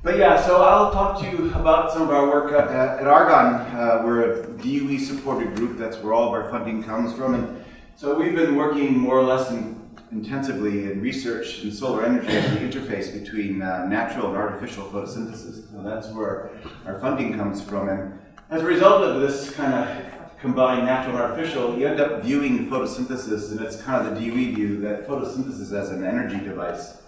But yeah, so I'll talk to you about some of our work at Argonne. We're a DOE-supported group. That's where all of our funding comes from. And so we've been working more or less intensively in research in solar energy as the interface between natural and artificial photosynthesis. So that's where our funding comes from. And as a result of this kind of combined natural and artificial, you end up viewing photosynthesis, and it's kind of the DOE view, that photosynthesis as an energy device.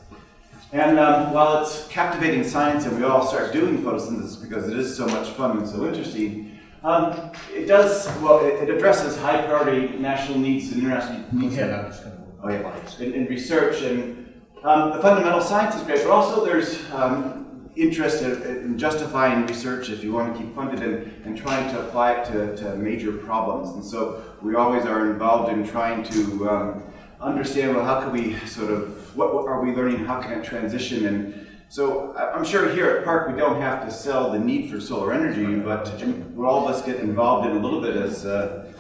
And while it's captivating science and we all start doing photosynthesis because it is so much fun and so interesting, it addresses high priority national needs and international needs in research. And the fundamental science is great, but also there's interest in justifying research if you want to keep funded and trying to apply it to major problems. And so we always are involved in trying to understand, well, how can we what are we learning, how can it transition? And so I'm sure here at PARC we don't have to sell the need for solar energy, but all of us get involved in a little bit as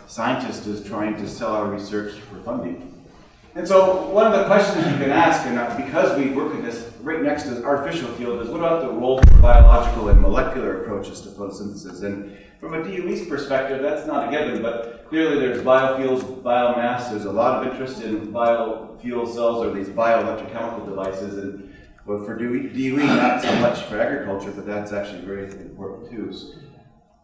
scientists is trying to sell our research for funding. And so one of the questions you can ask, and because we work in this right next to the artificial field, is what about the role for biological and molecular approaches to photosynthesis? And from a DOE's perspective, that's not a given, but clearly there's biofuels, biomass, there's a lot of interest in biofuel cells or these bioelectrochemical devices, and well, for DOE, not so much for agriculture, but that's actually very important too.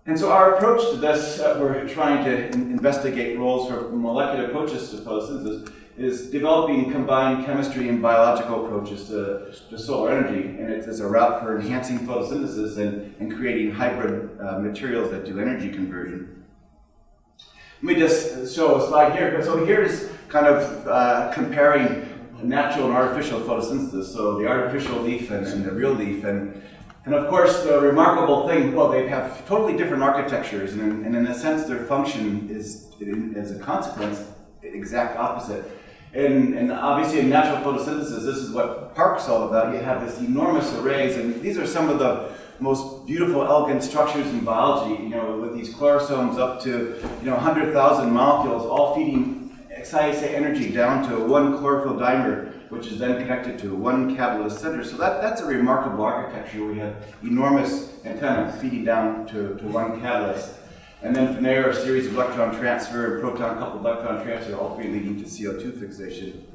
And so our approach to this, we're trying to investigate roles for molecular approaches to photosynthesis, is developing combined chemistry and biological approaches to solar energy. And it's a route for enhancing photosynthesis and creating hybrid materials that do energy conversion. Let me just show a slide here. So here's kind of comparing natural and artificial photosynthesis. So the artificial leaf and the real leaf. And of course, the remarkable thing, well, they have totally different architectures. And in a sense, their function is, as a consequence, the exact opposite. And obviously in natural photosynthesis, this is what PARC's all about. You have this enormous arrays, and these are some of the most beautiful, elegant structures in biology, with these chlorosomes up to, 100,000 molecules, all feeding excited energy down to one chlorophyll dimer, which is then connected to one catalyst center. So that's a remarkable architecture. We have enormous antennas feeding down to one catalyst. And then from there, a series of electron transfer and proton-coupled electron transfer, all three leading to CO2 fixation.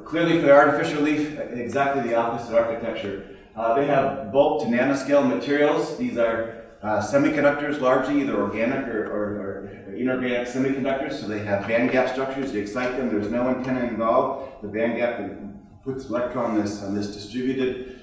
Clearly, for the artificial leaf, exactly the opposite architecture. They have bulk to nanoscale materials. These are semiconductors, largely either organic or inorganic semiconductors. So they have band gap structures. You excite them. There's no antenna involved. The band gap puts electron on this distributed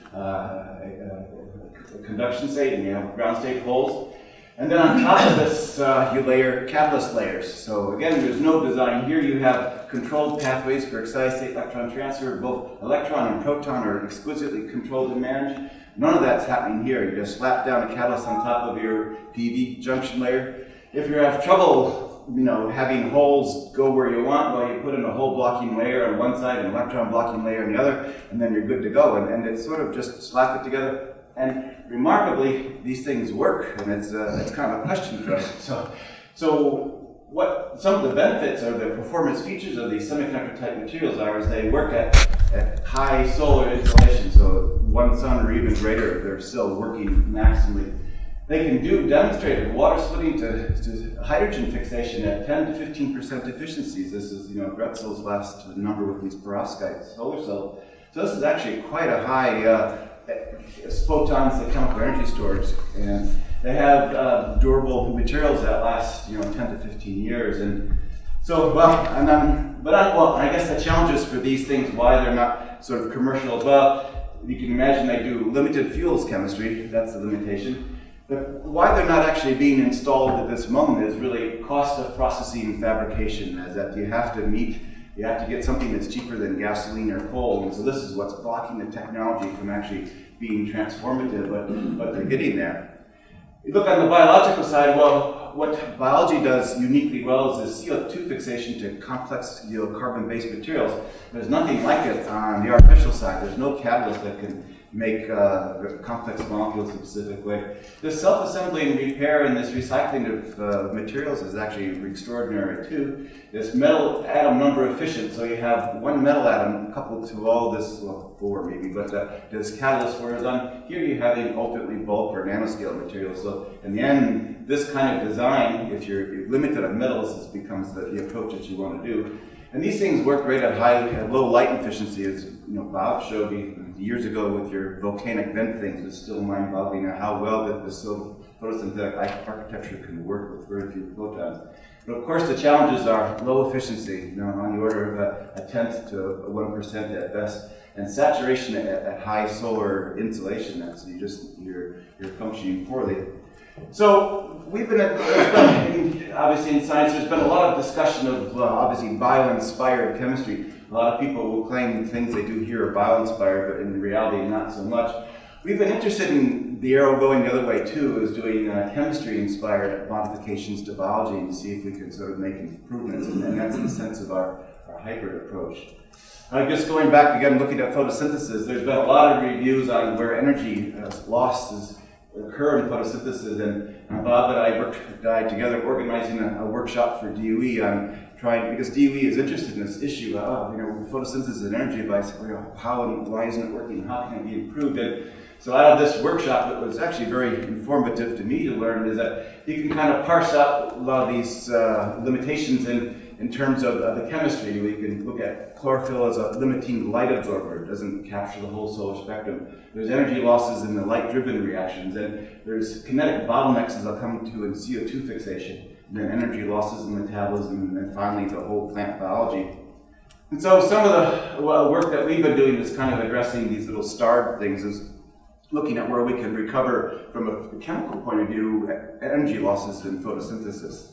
conduction state, and you have ground state holes. And then on top of this, you layer catalyst layers. So again, there's no design here. You have controlled pathways for excited state electron transfer. Both electron and proton are exquisitely controlled and managed. None of that's happening here. You just slap down a catalyst on top of your PV junction layer. If you have trouble, having holes go where you want, well, you put in a hole blocking layer on one side and an electron blocking layer on the other, and then you're good to go. And it's sort of just slap it together. And remarkably, these things work, and it's kind of a question for us. So what some of the benefits or the performance features of these semiconductor-type materials are is they work at high solar insolation, so 1 sun or even greater, they're still working maximally. They can do demonstrated water splitting to hydrogen fixation at 10 to 15% efficiencies. This is, Gretzel's last number with these perovskite solar cells. So this is actually quite a high photons, the chemical energy storage, and they have durable materials that last 10 to 15 years. And so, I guess the challenges for these things, why they're not sort of commercial as well, you can imagine they do limited fuels chemistry, that's the limitation. But why they're not actually being installed at this moment is really cost of processing and fabrication, as that you have to get something that's cheaper than gasoline or coal, and so this is what's blocking the technology from actually being transformative, but they're getting there. You look on the biological side, well, what biology does uniquely well is this CO2 fixation to complex carbon-based materials. There's nothing like it on the artificial side. There's no catalyst that can make complex molecules in a specific way. This self-assembly and repair and this recycling of materials is actually extraordinary too. This metal atom number efficient, so you have one metal atom coupled to all this, well, 4 maybe, but this catalyst, whereas on here you're having ultimately bulk or nanoscale materials. So in the end, this kind of design, if you're limited on metals, this becomes the approach that you want to do. And these things work great at low light efficiency, as Bob showed me years ago with your volcanic vent things. It's still mind-boggling how well that this sort of photosynthetic architecture can work with very few photons. But of course, the challenges are low efficiency, on the order of a tenth to 1% at best, and saturation at high solar insolation. So you're functioning poorly. So we've been obviously in science, there's been a lot of discussion of obviously bio-inspired chemistry. A lot of people will claim the things they do here are bio-inspired, but in reality not so much. We've been interested in the arrow going the other way too, is doing chemistry-inspired modifications to biology and see if we can sort of make improvements, and that's the sense of our hybrid approach. Just going back again, looking at photosynthesis, there's been a lot of reviews on where energy losses occur in photosynthesis, and Bob and I worked together organizing a workshop for DOE on trying, because DOE is interested in this issue of, photosynthesis is an energy device, how and why isn't it working, how can it be improved? And so out of this workshop, it was actually very informative to me to learn is that you can kind of parse out a lot of these limitations in terms of the chemistry. We can look at chlorophyll as a limiting light absorber. It doesn't capture the whole solar spectrum. There's energy losses in the light-driven reactions, and there's kinetic bottlenecks, as I'll come to, in CO2 fixation, and then energy losses in metabolism, and then finally the whole plant biology. And so some of the work that we've been doing is kind of addressing these little starved things, is looking at where we can recover from a chemical point of view energy losses in photosynthesis.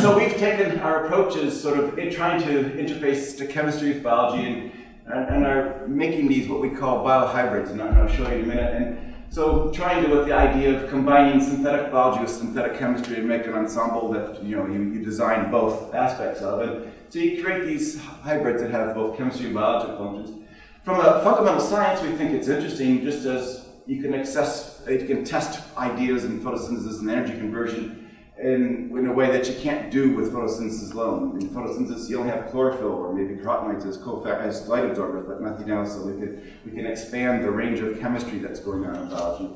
So we've taken our approaches sort of in trying to interface to chemistry with biology and are making these what we call biohybrids, and I'll show you in a minute. And so trying to with the idea of combining synthetic biology with synthetic chemistry and make an ensemble that you design both aspects of. And so you create these hybrids that have both chemistry and biological functions. From a fundamental science, we think it's interesting, just as you can test ideas in photosynthesis and energy conversion in a way that you can't do with photosynthesis alone. In photosynthesis, you only have chlorophyll or maybe carotenoids as light absorbers, but nothing else. So we can expand the range of chemistry that's going on in biology.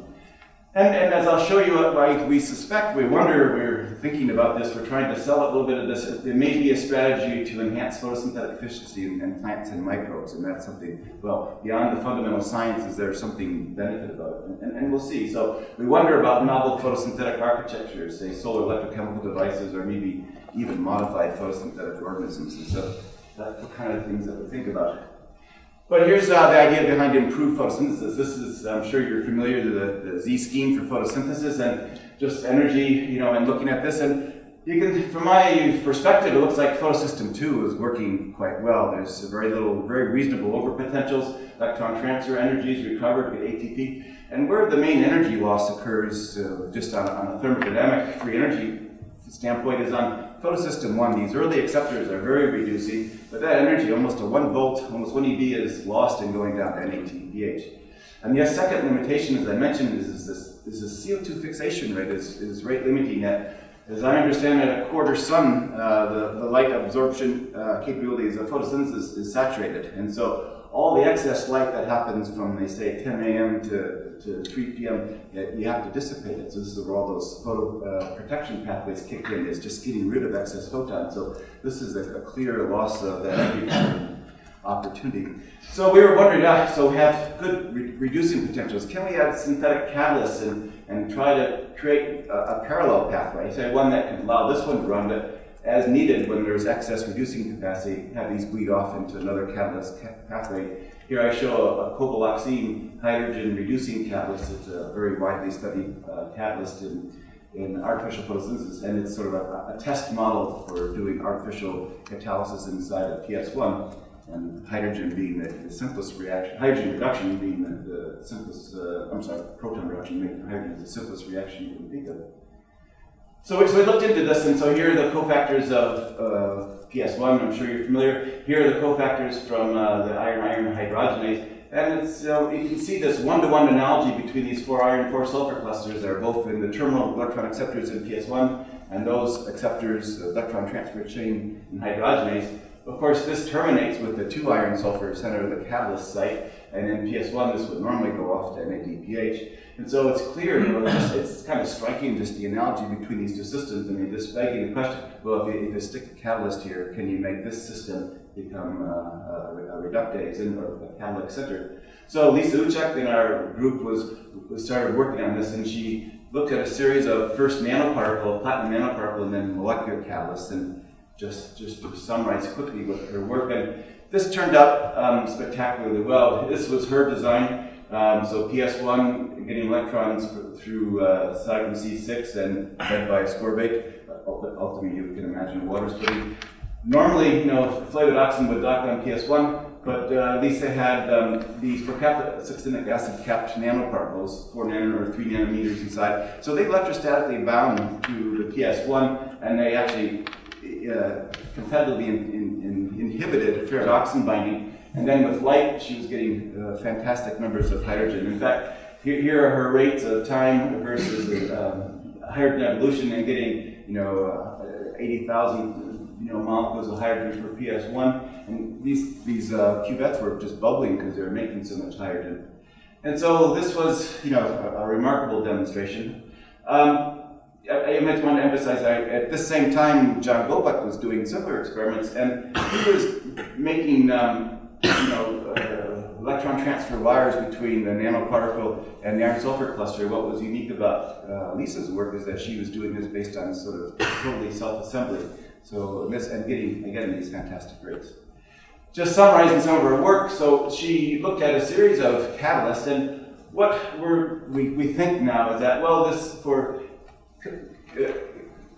And as I'll show you, we're thinking about this, we're trying to sell a little bit of this. It may be a strategy to enhance photosynthetic efficiency in plants and microbes, and that's something, well, beyond the fundamental science, is there something benefit about it? And we'll see. So we wonder about novel photosynthetic architectures, say solar electrochemical devices, or maybe even modified photosynthetic organisms. And so that's the kind of things that we think about. But here's the idea behind improved photosynthesis. This is, I'm sure you're familiar with the Z scheme for photosynthesis and just energy, and looking at this. And you can, from my perspective, it looks like photosystem 2 is working quite well. There's very reasonable overpotentials. Electron transfer energy is recovered with ATP. And where the main energy loss occurs, just on a thermodynamic free energy standpoint, is on photosystem 1. These early acceptors are very reducing, but that energy, almost a 1 volt, almost 1 EV, is lost in going down to NADPH. And the second limitation, as I mentioned, is this CO2 fixation rate is rate limiting. As I understand it, at quarter sun, the light absorption capabilities of photosynthesis is saturated. And so all the excess light that happens from, they say, 10 a.m. to 3 p.m., you have to dissipate it. So this is where all those photo protection pathways kick in. It's just getting rid of excess photons. So this is a clear loss of that energy opportunity. So we were wondering, so we have good reducing potentials. Can we add synthetic catalysts and try to create a parallel pathway? Say one that can allow this one to run, but as needed, when there's excess reducing capacity, have these bleed off into another catalyst pathway. Here I show a cobalaxine hydrogen reducing catalyst. It's a very widely studied catalyst in artificial photosynthesis, and it's sort of a test model for doing artificial catalysis inside of PS1, and hydrogen being the simplest reaction, hydrogen reduction being the simplest, proton reduction making hydrogen is the simplest reaction you can think of. So we looked into this, and so here are the cofactors of PS1. I'm sure you're familiar. Here are the cofactors from the iron-iron hydrogenase. And it's, you can see this one-to-one analogy between these 4 iron, 4 sulfur clusters that are both in the terminal electron acceptors in PS1 and those acceptors, electron transfer chain and hydrogenase. Of course, this terminates with the 2 iron sulfur center of the catalyst site, and in PS1 this would normally go off to NADPH. And so it's clear, it's kind of striking just the analogy between these two systems. I mean, just begging the question, well, if you stick a catalyst here, can you make this system become a reductase or a catalytic center? So Lisa Uchek in our group started working on this, and she looked at a series of first nanoparticle, platinum nanoparticle, and then molecular catalysts, and just to summarize quickly with her work. And this turned out spectacularly well. This was her design. So PS1 getting electrons through cytochrome C6 and fed by ascorbate. Ultimately, you can imagine water splitting. Normally, flavored oxygen would dock on PS1, but Lisa had these succinic acid capped nanoparticles, 4 or 3 nanometers inside. So they electrostatically bound to the PS1, and they actually competitively inhibited ferredoxin binding. And then with light, she was getting fantastic numbers of hydrogen. In fact, here are her rates of time versus hydrogen evolution, and getting 80,000 molecules of hydrogen per PS1. And these cuvettes were just bubbling because they were making so much hydrogen. And so this was a remarkable demonstration. I just want to emphasize that at this same time, John Gobak was doing similar experiments, and he was making electron transfer wires between the nanoparticle and the iron sulfur cluster. What was unique about Lisa's work is that she was doing this based on sort of totally self-assembly. So and getting again these fantastic rates. Just summarizing some of her work, so she looked at a series of catalysts, and what we think now is that this for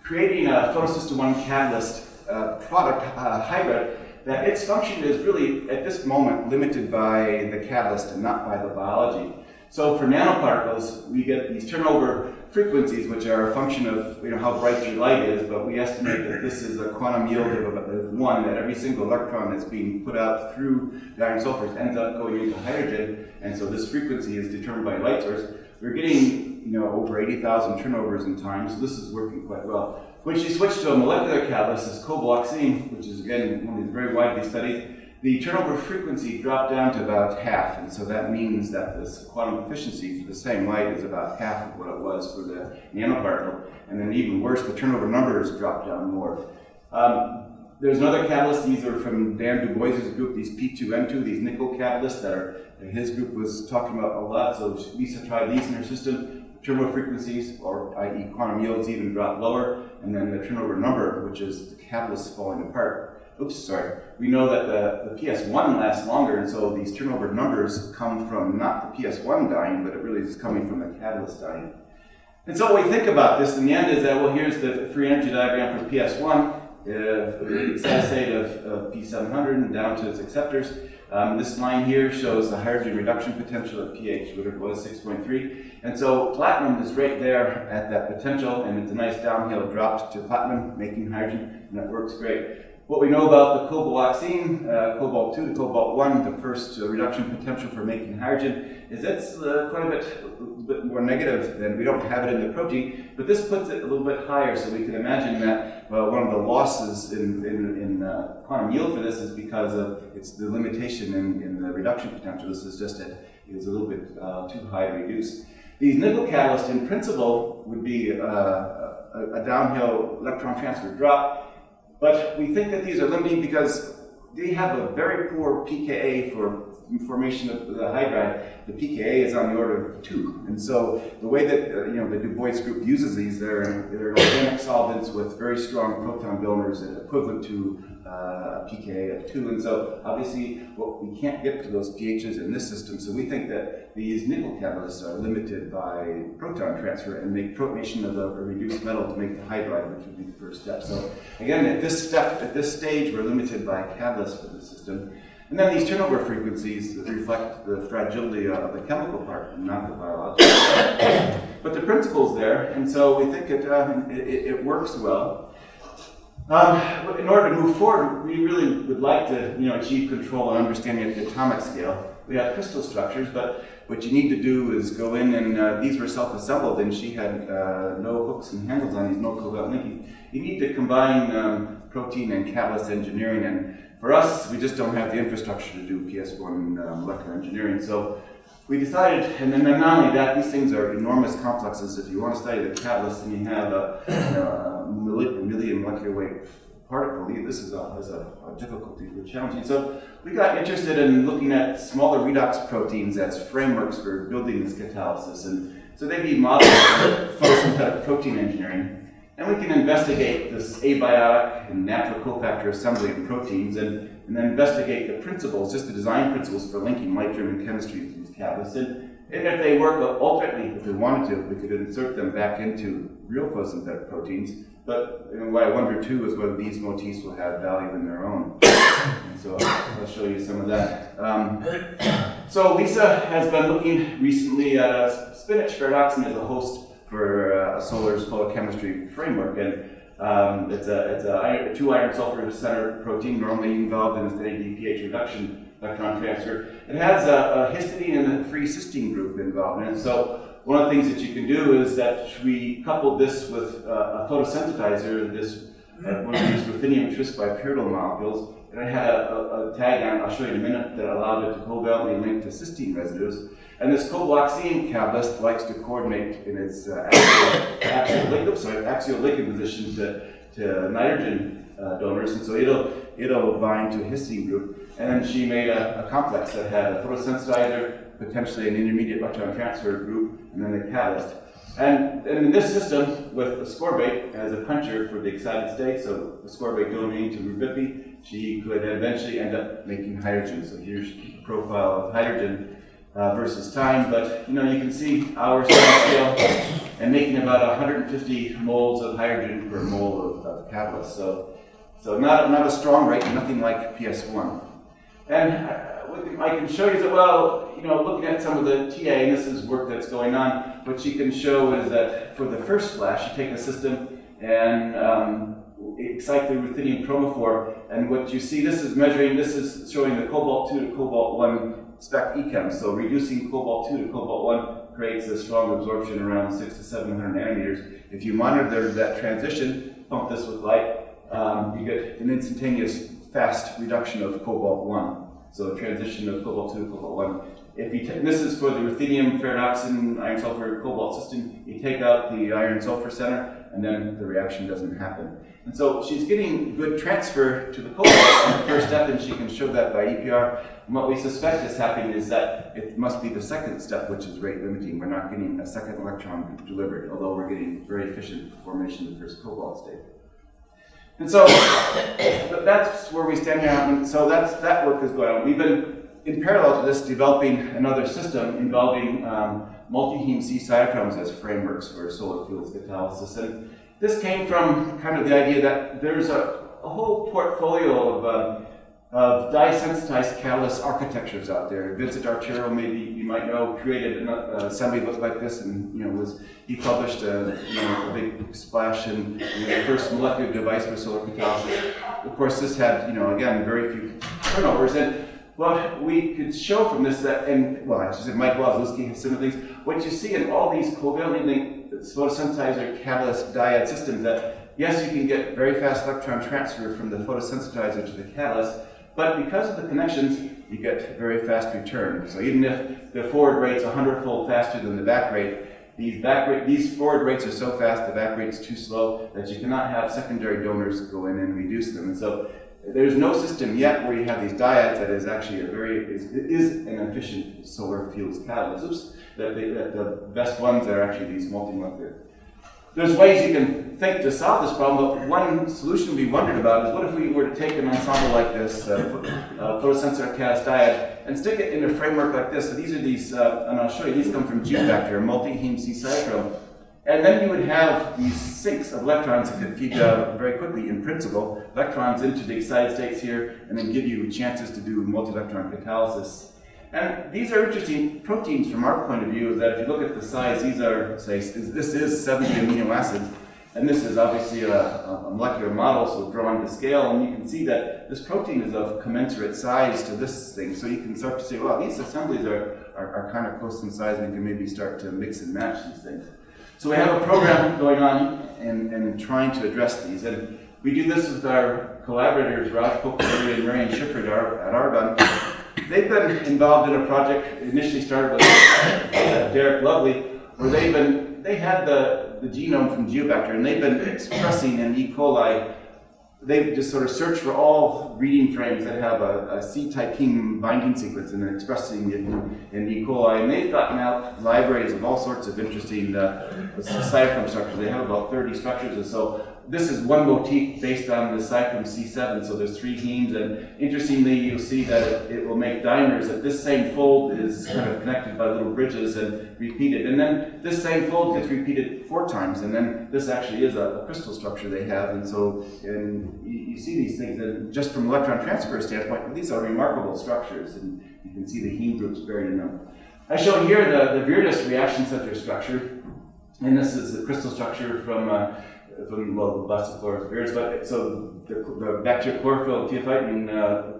creating a photosystem 1 catalyst product hybrid, that its function is really, at this moment, limited by the catalyst and not by the biology. So for nanoparticles, we get these turnover frequencies, which are a function of how bright your light is, but we estimate that this is a quantum yield of 1, that every single electron that's being put out through the iron sulfurs ends up going into hydrogen, and so this frequency is determined by a light source. We're getting over 80,000 turnovers in time, so this is working quite well. When she switched to a molecular catalyst, this cobalaxine, which is again one of these very widely studied, the turnover frequency dropped down to about half, and so that means that this quantum efficiency for the same light is about half of what it was for the nanoparticle. And then even worse, the turnover numbers dropped down more. There's another catalyst. These are from Dan Du Bois' group, these P2N2, these nickel catalysts that his group was talking about a lot. So Lisa tried these in her system. Turnover frequencies, or i.e. quantum yields, even drop lower, and then the turnover number, which is the catalyst falling apart. We know that the PS1 lasts longer, and so these turnover numbers come from not the PS1 dying, but it really is coming from the catalyst dying. And so what we think about this in the end is that, here's the free energy diagram for PS1, the steady state of P700 and down to its acceptors. This line here shows the hydrogen reduction potential at pH, whatever it was, 6.3. And so platinum is right there at that potential, and it's a nice downhill drop to platinum, making hydrogen, and that works great. What we know about the cobalaxine, cobalt 2 to cobalt 1, the first reduction potential for making hydrogen, is it's quite a bit more negative than we don't have it in the protein, but this puts it a little bit higher, so we can imagine that one of the losses in quantum yield for this is because of the limitation in the reduction potential. This is just is a little bit too high to reduce. These nickel catalysts, in principle, would be a downhill electron transfer drop. But we think that these are limiting because they have a very poor pKa for formation of the hydride. The pKa is on the order of 2. And so the way that the Du Bois group uses these, they're organic solvents with very strong proton donors equivalent to a pKa of 2. And so obviously we can't get to those pHs in this system. So we think that these nickel catalysts are limited by proton transfer and make protonation of a reduced metal to make the hydride, which would be the first step. So again, at this stage, we're limited by catalysts for the system. And then these turnover frequencies reflect the fragility of the chemical part, not the biological. But the principle's there, and so we think it works well. In order to move forward, we really would like to, achieve control and understanding at the atomic scale. We have crystal structures, but what you need to do is go in and these were self-assembled, and she had no hooks and handles on these, no covalent linking. You need to combine protein and catalyst engineering, and for us, we just don't have the infrastructure to do PS1 molecular engineering. So we decided, and then not only that, these things are enormous complexes. If you want to study the catalyst and you have a million molecular weight particle, this is a difficulty for challenging. So we got interested in looking at smaller redox proteins as frameworks for building this catalysis. And so they'd be models for photosynthetic protein engineering. And we can investigate this abiotic and natural cofactor assembly of proteins and then investigate the principles, just the design principles for linking light-driven chemistry to these catalysts. And if they work, alternately, if we wanted to, we could insert them back into real photosynthetic proteins. But what I wonder too is whether these motifs will have value in their own. And so I'll show you some of that. So Lisa has been looking recently at spinach ferredoxin as a host for a solar's photochemistry framework, and it's a 2-iron sulfur center protein normally involved in a steady pH reduction electron transfer. It has a histidine and a free cysteine group involved in it. So one of the things that you can do is that we coupled this with a photosensitizer, one of these ruthenium tris bipyridal molecules, and it had a tag on it, I'll show you in a minute, that allowed it to covalently link to cysteine residues. And this cobloxine catalyst likes to coordinate in its axial ligand position to nitrogen donors, and so it'll bind to a histidine group. And then she made a complex that had a photosensitizer, potentially an intermediate electron transfer group, and then the catalyst. And in this system, with ascorbate as a puncher for the excited state, so ascorbate donating to rubipi, she could eventually end up making hydrogen. So here's the profile of hydrogen versus time, but you can see hours time scale and making about 150 moles of hydrogen per mole of catalyst. So not a strong rate, nothing like PS1. And what I can show you is that, looking at some of the TA, and this is work that's going on, what you can show is that for the first flash, you take a system and excite the ruthenium chromophore, and what you see, this is showing the cobalt 2 to cobalt 1 spec echem. So reducing cobalt 2 to cobalt 1 creates a strong absorption around 600 to 700 nanometers. If you monitor that transition, pump this with light, you get an instantaneous fast reduction of cobalt 1. So a transition of cobalt 2 to cobalt 1. This is for the ruthenium, ferredoxin, iron sulfur, cobalt system. You take out the iron sulfur center, and then the reaction doesn't happen. And so she's getting good transfer to the cobalt in the first step, and she can show that by EPR. And what we suspect is happening is that it must be the second step, which is rate limiting. We're not getting a second electron delivered, although we're getting very efficient formation of the first cobalt state. And so that's where we stand now, and so that work is going on. We've been, in parallel to this, developing another system involving multi-heme c-cytochromes as frameworks for solar fuels catalysis. And this came from kind of the idea that there's a whole portfolio of dye-sensitized catalyst architectures out there. Vincent Arturo, maybe you might know, created an assembly book like this, and he published a big splash in the first molecular device for solar catalysis. Of course, this had again very few turnovers, and what we could show from this Mike Wazlowski has similar things. What you see in all these covalently linked photosensitizer catalyst dyad systems, that yes, you can get very fast electron transfer from the photosensitizer to the catalyst, but because of the connections, you get very fast return. So even if the forward rate's 100-fold faster than the back rate, these forward rates are so fast, the back rate's too slow, that you cannot have secondary donors go in and reduce them. And so there's no system yet where you have these dyads that is actually is an efficient solar fuels catalyst. The best ones are actually these multi-molecular. There's ways you can think to solve this problem, but one solution we wondered about is what if we were to take an ensemble like this, photosensor catalyst dyad, and stick it in a framework like this. So these are and I'll show you, these come from G-factor, a multi-heme c-cytochrome. And then you would have these sinks of electrons that could feed very quickly, in principle, electrons into the excited states here, and then give you chances to do multi-electron catalysis. And these are interesting proteins from our point of view, is that if you look at the size, these are, this is 70 amino acids. And this is obviously a molecular model, so drawn to scale, and you can see that this protein is of commensurate size to this thing. So you can start to say, well, these assemblies are kind of close in size, and we can maybe start to mix and match these things. So we have a program going on and trying to address these. And we do this with our collaborators, Raj Pokhari and Marian Schifrin at Argonne. They've been involved in a project, initially started with Derek Lovely, where they had the genome from Geobacter, and they've been expressing in E. coli. They've just sort of searched for all reading frames that have a C-type heme binding sequence and then expressing it in E. coli. And they've gotten out libraries of all sorts of interesting cytochrome structures. They have about 30 structures or so. This is one motif based on the cytochrome C7, so there's 3 hemes, and interestingly you'll see that it will make dimers, that this same fold is kind of connected by little bridges and repeated. And then this same fold gets repeated 4 times, and then this actually is a crystal structure they have. And so you see these things, and just from electron transfer standpoint, these are remarkable structures, and you can see the heme groups buried in them. I show here the Viridis reaction center structure, and this is the crystal structure from well, the Blastochlorus viridis, but so the bacterial chlorophyll, theophyte, and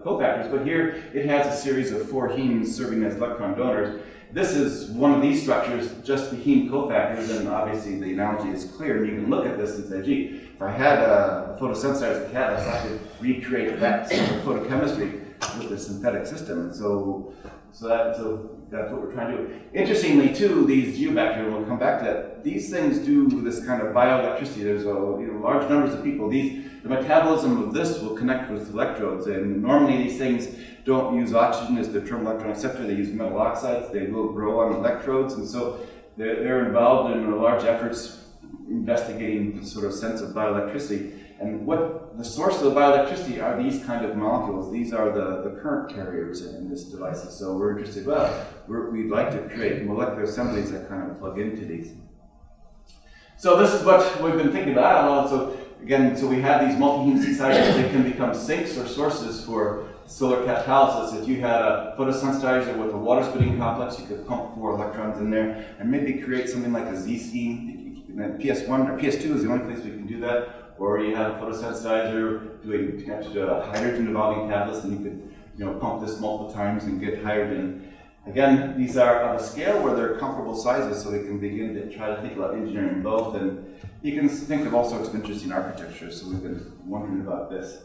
cofactors. But here it has a series of 4 hemes serving as electron donors. This is one of these structures, just the heme cofactors, and obviously the analogy is clear. And you can look at this and say, gee, if I had a photosensitizer catalyst, I could recreate that sort of photochemistry with a synthetic system. So that's what we're trying to do. Interestingly, too, these geobacteria, and we'll come back to that, these things do this kind of bioelectricity. There's large numbers of people. The metabolism of this will connect with electrodes, and normally these things don't use oxygen as the terminal electron acceptor. They use metal oxides. They will grow on electrodes, and so they're involved in large efforts investigating the sort of sense of bioelectricity. And what the source of the bioelectricity are these kind of molecules. These are the current carriers in this device. So we're interested, we'd like to create molecular assemblies that kind of plug into these. So this is what we've been thinking about. So we have these multi-heme c-cytochromes. They can become sinks or sources for solar catalysis. If you had a photosensitizer with a water splitting complex, you could pump 4 electrons in there and maybe create something like a Z-scheme. PS1 or PS2 is the only place we can do that. Or you have a photosensitizer connected to a hydrogen evolving catalyst, and you could pump this multiple times and get hydrogen. Again, these are of a scale where they're comparable sizes, so we can begin to try to think about engineering both. And you can think of all sorts of interesting architectures, so we've been wondering about this.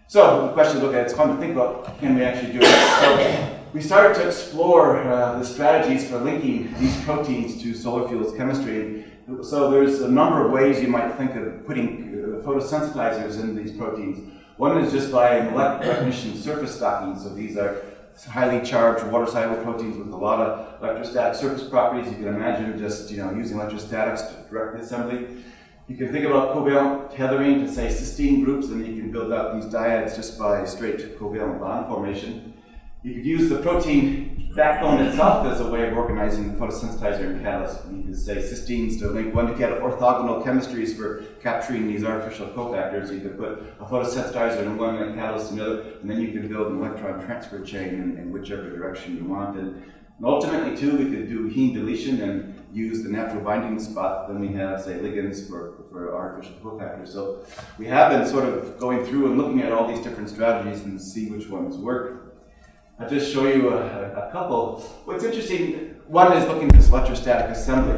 So the question to look at, it's fun to think about, can we actually do it? So we started to explore the strategies for linking these proteins to solar fuels chemistry. So there's a number of ways you might think of putting photosensitizers in these proteins. One is just by molecular recognition surface stocking. So these are highly charged water-soluble proteins with a lot of electrostatic surface properties. You can imagine just using electrostatics to direct the assembly. You can think about covalent tethering to say cysteine groups, and you can build out these dyads just by straight covalent bond formation. You could use the protein backbone itself as a way of organizing the photosensitizer and catalyst. You could say cysteines to link one. If you had orthogonal chemistries for capturing these artificial cofactors, you could put a photosensitizer in one and a catalyst in the other, and then you could build an electron transfer chain in whichever direction you want. And ultimately, too, we could do heme deletion and use the natural binding spot. Then we have, say, ligands for artificial cofactors. So we have been sort of going through and looking at all these different strategies and see which ones work. I'll just show you a couple. What's interesting, one is looking at this electrostatic assembly.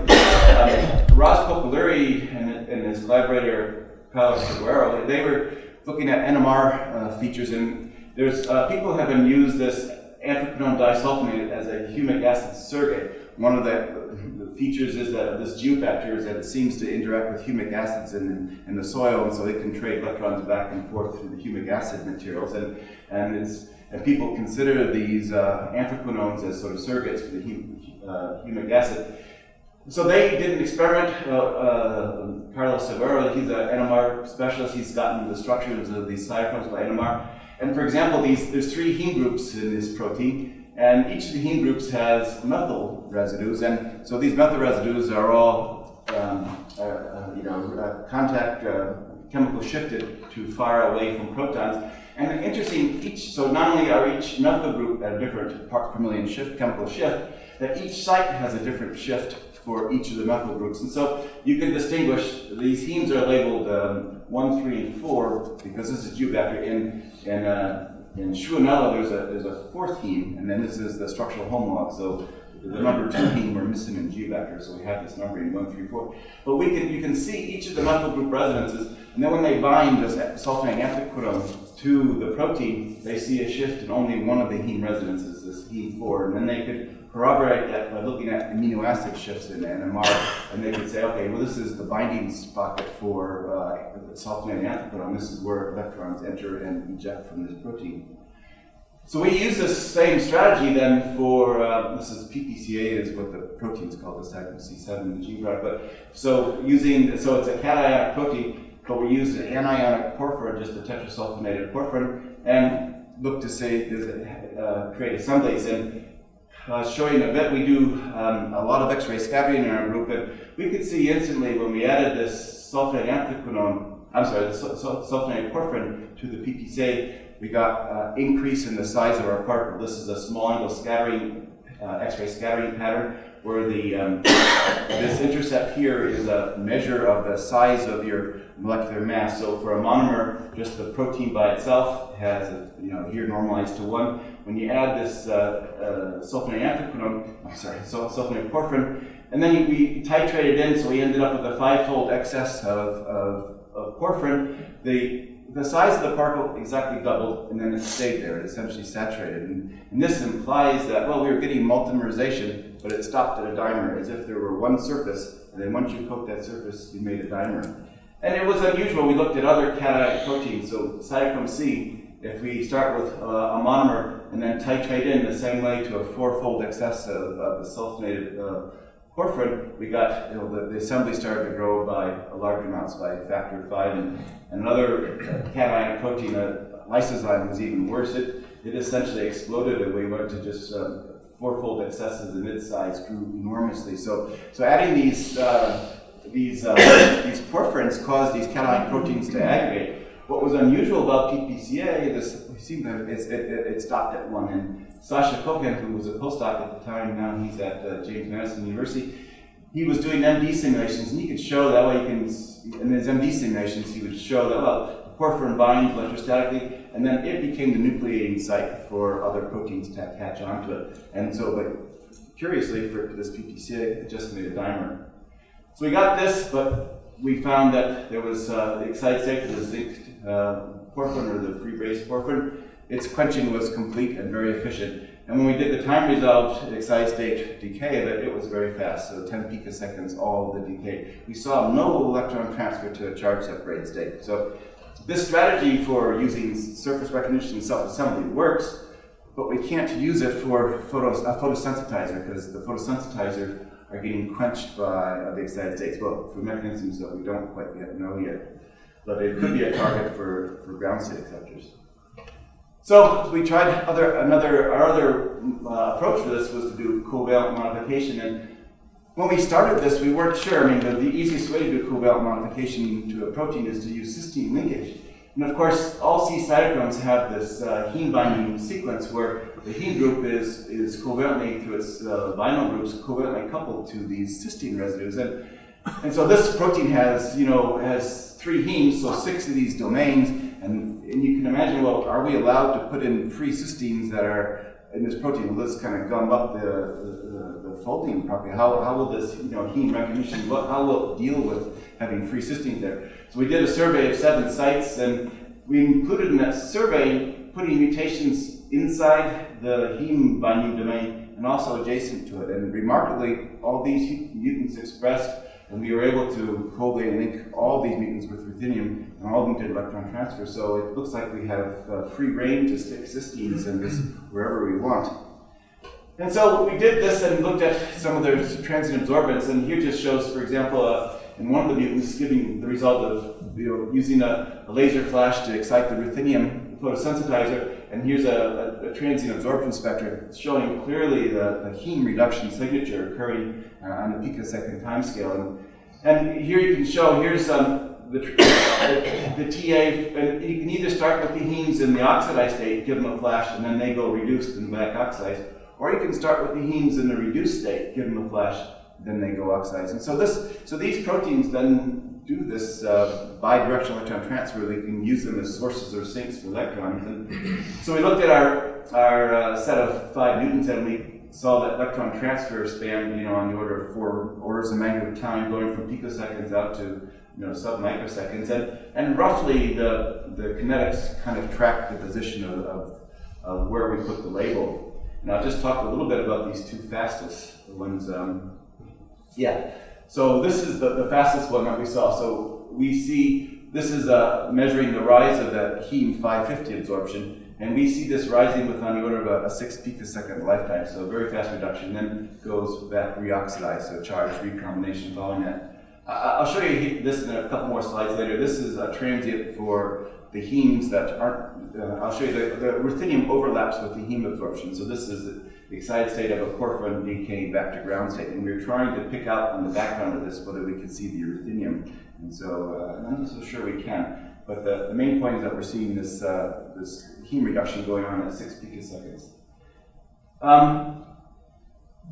Raj Pokhari and his collaborator, Carlos Seguero, they were looking at NMR features, and there's people have been used this anthraquinone disulfonate as a humic acid surrogate. One of the features is that this geobacter is that it seems to interact with humic acids in the soil, and so they can trade electrons back and forth through the humic acid materials. And people consider these anthraquinones as sort of surrogates for the humic acid. So they did an experiment. Carlos Seguero, he's an NMR specialist. He's gotten the structures of these cytochrome by NMR. And for example, there's 3 heme groups in this protein, and each of the heme groups has methyl residues. And so these methyl residues are all contact chemical shifted to far away from protons. And interesting, so not only are each methyl group at a different parts per million chemical shift, that each site has a different shift for each of the methyl groups. And so you can distinguish, these hemes are labeled 1, 3, and 4 because this is geobacter. In Schuanella, there's a fourth heme, and then this is the structural homolog. So the number 2 heme we're missing in geobacter, so we have this numbering 1, 3, 4. But you can see each of the methyl group resonances, and then when they bind this sulfonyl anthraquinone to the protein, they see a shift in only one of the heme resonances, this heme 4, and then they could corroborate that by looking at amino acid shifts in NMR, and they could say, okay, well, this is the binding pocket for sulfonyl anthraquinone. This is where electrons enter and eject from this protein. So we use this same strategy then for, this is PPCA is what the protein's called, the cyclin C7, the G product. But so it's a cationic protein, but we use an anionic porphyrin, just a tetrasulfonated porphyrin, and look to say, does it create assemblies? And showing a bit, we do a lot of X-ray scattering in our group, and we could see instantly when we added this sulfonyl anthraquinone, the sulfonated porphyrin to the PPCA, we got increase in the size of our particle. This is a small angle scattering, X-ray scattering pattern, where this intercept here is a measure of the size of your molecular mass. So for a monomer, just the protein by itself has, here normalized to 1. When you add this sulfonyl porphyrin, and then we titrated in, so we ended up with a 5-fold excess of porphyrin. The size of the particle exactly doubled, and then it stayed there. It essentially saturated. And this implies that, well, we were getting multimerization, but it stopped at a dimer, as if there were one surface, and then once you coat that surface, you made a dimer. And it was unusual. We looked at other cationic proteins. So cytochrome C, if we start with a monomer and then titrate in the same way to a 4-fold excess of the sulfonated porphyrin, we got, the assembly started to grow by large amounts, by a factor of 5. And another cationic protein, lysozyme, was even worse. It essentially exploded, and we went to just 4-fold excesses in its size, grew enormously. So adding these porphyrins caused these cationic proteins to aggregate. What was unusual about PPCA, it stopped at 1. And Sasha Kochen, who was a postdoc at the time, now he's at James Madison University, he was doing MD simulations, and he could show that way. In his MD simulations, he would show that, well, porphyrin binds electrostatically, and then it became the nucleating site for other proteins to attach onto it. And so, but curiously, for this PPCA, it just made a dimer. So we got this, but we found that there was the excited state for the zinc porphyrin, or the free base porphyrin. Its quenching was complete and very efficient. And when we did the time-resolved excited state decay of it, it was very fast, so 10 picoseconds, all of the decay. We saw no electron transfer to a charge-separated state. So this strategy for using surface recognition and self-assembly works, but we can't use it for a photosensitizer, because the photosensitizer are getting quenched by the excited states, well, for mechanisms that we don't quite yet know yet. But it could be a target for ground state acceptors. So we tried our other approach for this was to do covalent modification. And when we started this, we weren't sure. I mean, the easiest way to do covalent modification to a protein is to use cysteine linkage. And of course, all c-cytochromes have this heme binding sequence where the heme group is covalently, through its vinyl groups, covalently coupled to these cysteine residues. And so this protein has 3 hemes, so 6 of these domains. And you can imagine, well, are we allowed to put in free cysteines that are in this protein? Will this kind of gum up the folding property? How will this heme recognition, how will it deal with having free cysteines there? So we did a survey of 7 sites, and we included in that survey putting mutations inside the heme binding domain and also adjacent to it. And remarkably, all these mutants expressed, and we were able to covalently link all these mutants with ruthenium, and all of them did electron transfer. So it looks like we have free reign to stick cysteines in this wherever we want. And so we did this and looked at some of their transient absorbance, and here just shows, for example, in one of the mutants, giving the result of using a laser flash to excite the ruthenium photosensitizer, and here's a transient absorption spectrum showing clearly the heme reduction signature occurring on the picosecond time scale. And here you can show, here's the TA, and you can either start with the hemes in the oxidized state, give them a flash, and then they go reduced and back oxidized, or you can start with the hemes in the reduced state, give them a flash, then they go oxidized. And so these proteins then do this bidirectional electron transfer. They can use them as sources or sinks for electrons. And so we looked at our set of 5 newtons, and we saw that electron transfer span, on the order of 4 orders of magnitude of time, going from picoseconds out to sub-microseconds, and roughly the kinetics kind of track the position of where we put the label. And I'll just talk a little bit about these 2 fastest ones. So this is the fastest one that we saw. So we see this is measuring the rise of the heme 550 absorption, and we see this rising with on the order of a 6 picosecond lifetime. So a very fast reduction, then goes back reoxidized, so charge recombination following that. I'll show you this in a couple more slides later. This is a transient for the hemes that aren't, I'll show you the ruthenium overlaps with the heme absorption. So this is the excited state of a porphyrin decaying back to ground state. And we're trying to pick out on the background of this whether we can see the ruthenium. And so I'm not so sure we can. But the main point is that we're seeing this, this heme reduction going on at 6 picoseconds.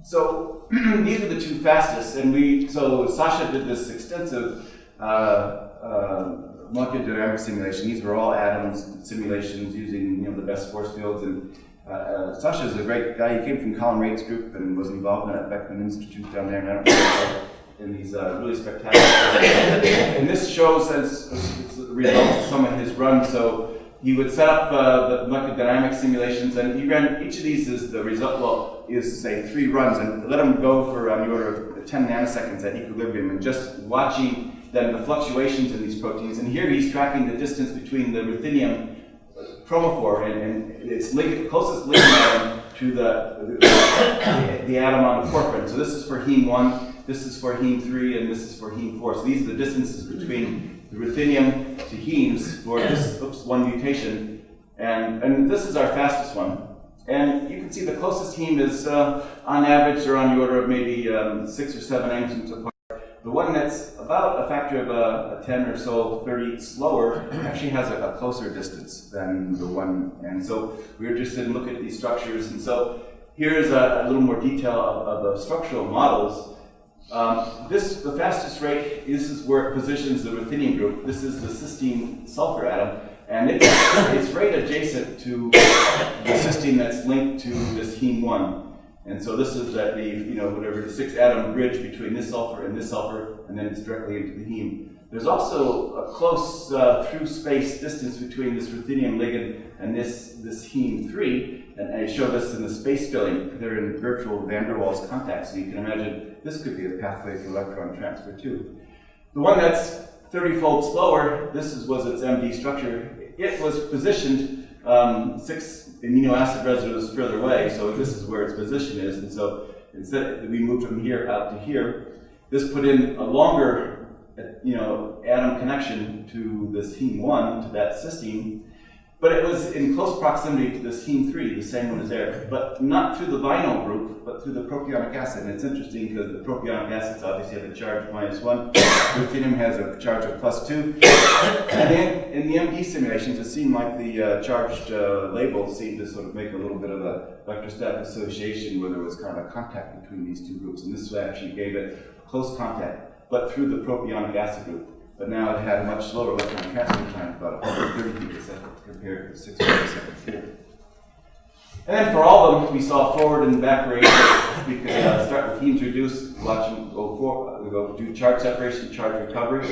So these are the 2 fastest, and so Sasha did this extensive molecular dynamic simulation. These were all atoms simulations using the best force fields. And Sasha is a great guy. He came from Colin Rate's group and was involved in that Beckman Institute down there. And I don't know, and he's really spectacular. And this shows as the results of some of his runs. So he would set up the molecular dynamic simulations, and he ran each of these as the result. Well, is say 3 runs, and let them go for on the order of 10 nanoseconds at equilibrium, and just watching then the fluctuations in these proteins. And here he's tracking the distance between the ruthenium chromophore and its closest ligand atom to the atom on the porphyrin. So this is for heme 1, this is for heme 3, and this is for heme 4. So these are the distances between the ruthenium to hemes for this 1 mutation, and this is our fastest one. And you can see the closest heme is on average they're on the order of maybe 6 or 7 angstroms apart. The one that's about a factor of a 10 or so, 30 slower, actually has a closer distance than the one. And so we were interested in looking at these structures. And so here's a little more detail of the structural models. The fastest rate, this is where it positions the ruthenium group. This is the cysteine sulfur atom. And it's right adjacent to the cysteine that's linked to this heme 1. And so this is that the 6 atom bridge between this sulfur, and then it's directly into the heme. There's also a close through space distance between this ruthenium ligand and this heme 3. And I show this in the space filling. They're in virtual van der Waals contacts, so you can imagine this could be a pathway for electron transfer too. The one that's 30-fold slower, was its MD structure. It was positioned 6 amino acid residues further away, so this is where its position is. And so instead, we moved from here out to here. This put in a longer, atom connection to this heme 1, to that cysteine, but it was in close proximity to this heme 3, the same one as there, but not through the vinyl group, but through the propionic acid. And it's interesting because the propionic acids obviously have a charge of -1. Ruthenium has a charge of +2. And then in the MD simulations, it seemed like the charged labels seemed to sort of make a little bit of a electrostatic association where there was kind of a contact between these 2 groups. And this actually gave it close contact, but through the propionic acid group. But now it had a much slower electron transfer time, about 130 picoseconds compared to 6 picoseconds here. And then for all of them, we saw forward and back rates. We could start with hemes reduced, watch them go forward. We go do charge separation, charge recovery.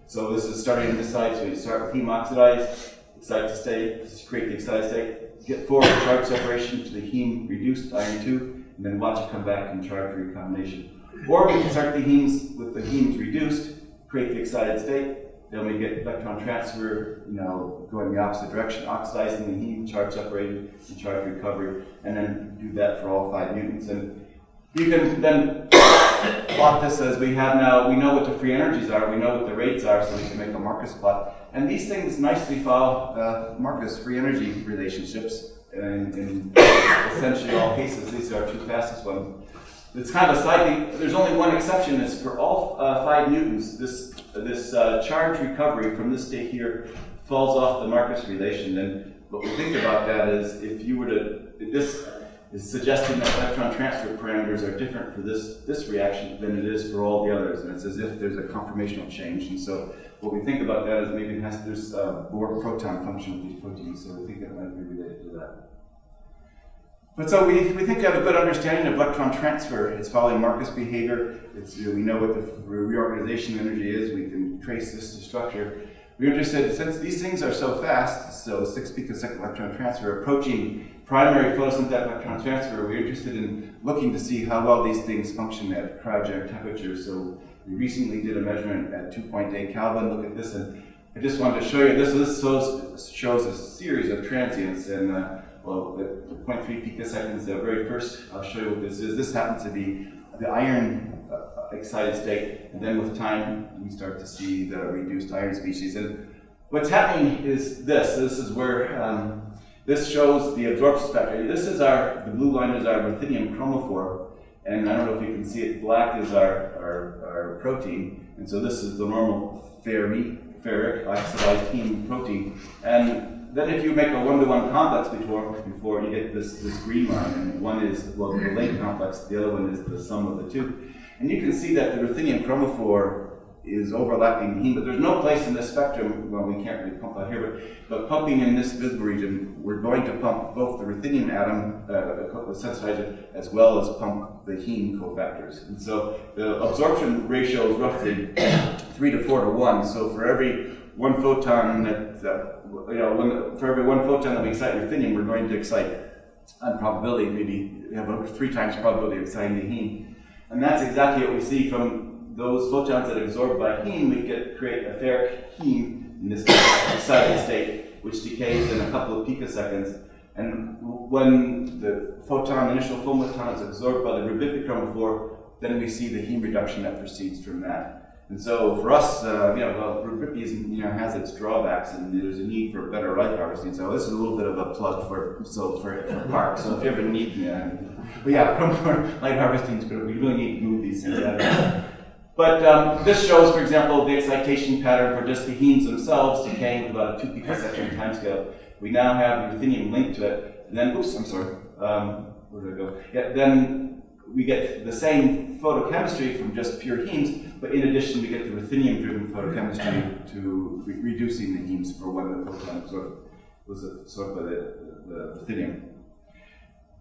So this is starting on this side, so you start with heme oxidized, excite to state, create the excited state, get forward charge separation to the heme reduced iron 2, and then watch it come back and charge recombination. Or we can start the hemes with the hemes reduced, create the excited state, then we get electron transfer, going the opposite direction, oxidizing the heme, charge separated, and charge recovery, and then do that for all 5 mutants. And you can then plot this as we have now. We know what the free energies are, we know what the rates are, so we can make a Marcus plot. And these things nicely follow Marcus free energy relationships in essentially all cases. These are our 2 fastest ones. It's kind of a side thing. There's only one exception. Is for all 5 newtons, this charge recovery from this state here falls off the Marcus relation. And what we think about that is if you were to is suggesting that electron transfer parameters are different for this reaction than it is for all the others, and it's as if there's a conformational change. And so what we think about that is maybe there's a Bohr proton function with these proteins, so we think it might be related to that. But so we think we have a good understanding of electron transfer. It's following Marcus behavior. We know what the reorganization energy is. We can trace this to structure. We're interested, since these things are so fast, so 6 picosecond electron transfer, approaching primary photosynthetic electron transfer, we're interested in looking to see how well these things function at cryogenic temperatures. So we recently did a measurement at 2.8 Kelvin. Look at this, and I just wanted to show you this. This shows a series of transients, and well, the 0.3 picoseconds, the very first, I'll show you what this is. This happens to be the iron excited state, and then with time, we start to see the reduced iron species. And what's happening is this is where, this shows the absorption spectrum. This is the blue line is our ruthenium chromophore, and I don't know if you can see it, black is our protein, and so this is the normal ferric oxidized heme protein. And then if you make a one-to-one complex before you get this green line, and one is, well, the late complex, the other one is the sum of the two. And you can see that the ruthenium chromophore is overlapping the heme, but there's no place in this spectrum, well, we can't really pump out here, but pumping in this visible region, we're going to pump both the ruthenium atom, the sensitizer, as well as pump the heme cofactors. And so the absorption ratio is roughly 3 to 4 to 1. So for every one photon for every one photon that we excite ruthenium, we're going to excite, on probability, maybe we have a 3 times probability of exciting the heme. And that's exactly what we see from those photons that are absorbed by heme. We create a ferric heme, in this case, excited state, which decays in a couple of picoseconds. And when the initial photon is absorbed by the rubific chromophore, then we see the heme reduction that proceeds from that. And so for us, rubific has its drawbacks, and there's a need for better light harvesting. So this is a little bit of a plug for PARC. So if you ever need, but yeah, for light harvesting is good. We really need to move these things out. But this shows, for example, the excitation pattern for just the hemes themselves decaying with about a 2 picosecond timescale. We now have ruthenium linked to it, and then, oops, I'm sorry, where did I go? Yeah, then we get the same photochemistry from just pure hemes, but in addition we get the ruthenium-driven photochemistry to reducing the hemes for when the photon was absorbed by the ruthenium.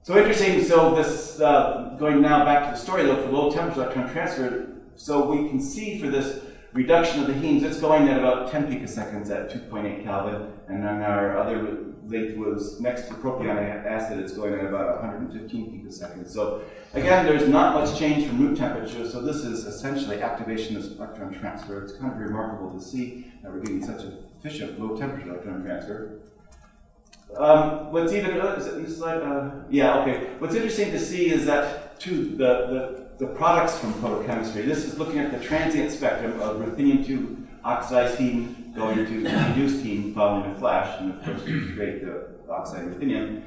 So interesting, so this, going now back to the story though, for low temperature electron transfer, so we can see for this reduction of the hemes, it's going at about 10 picoseconds at 2.8 Kelvin, and then our other length was next to propionic acid, it's going at about 115 picoseconds. So again, there's not much change from root temperature, so this is essentially activation of electron transfer. It's kind of remarkable to see that we're getting such efficient low temperature electron transfer. What's even, is it in this slide? Yeah, okay. What's interesting to see is that the products from photochemistry, this is looking at the transient spectrum of ruthenium-2 oxidized heme going to reduced heme following a flash, and of course we create the oxide ruthenium.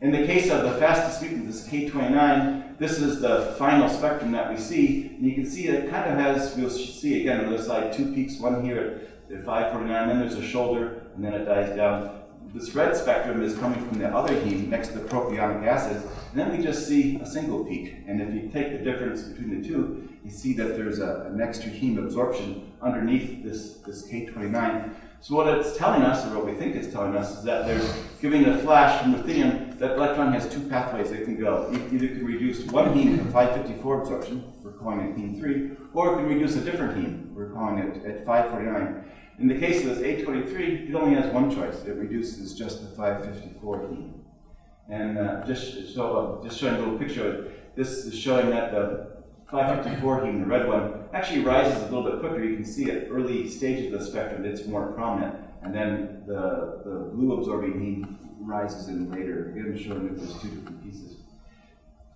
In the case of the fastest mutant, this K29, this is the final spectrum that we see, and you can see it kind of has, we'll see again on the other side, 2 peaks, one here at 549, then there's a shoulder, and then it dies down. This red spectrum is coming from the other heme next to the propionic acids, and then we just see a single peak. And if you take the difference between the two, you see that there's an extra heme absorption underneath this K29. So what it's telling us, or what we think it's telling us, is that there's giving a flash from ruthenium, that electron has 2 pathways it can go. It either can reduce one heme to 554 absorption, we're calling it heme 3, or it can reduce a different heme, we're calling it at 549. In the case of this A23, it only has one choice. It reduces just the 554 heme. And just showing a little picture of it, this is showing that the 554 heme, the red one, actually rises a little bit quicker. You can see at early stages of the spectrum, it's more prominent. And then the blue absorbing heme rises in later, again showing that there's 2 different pieces.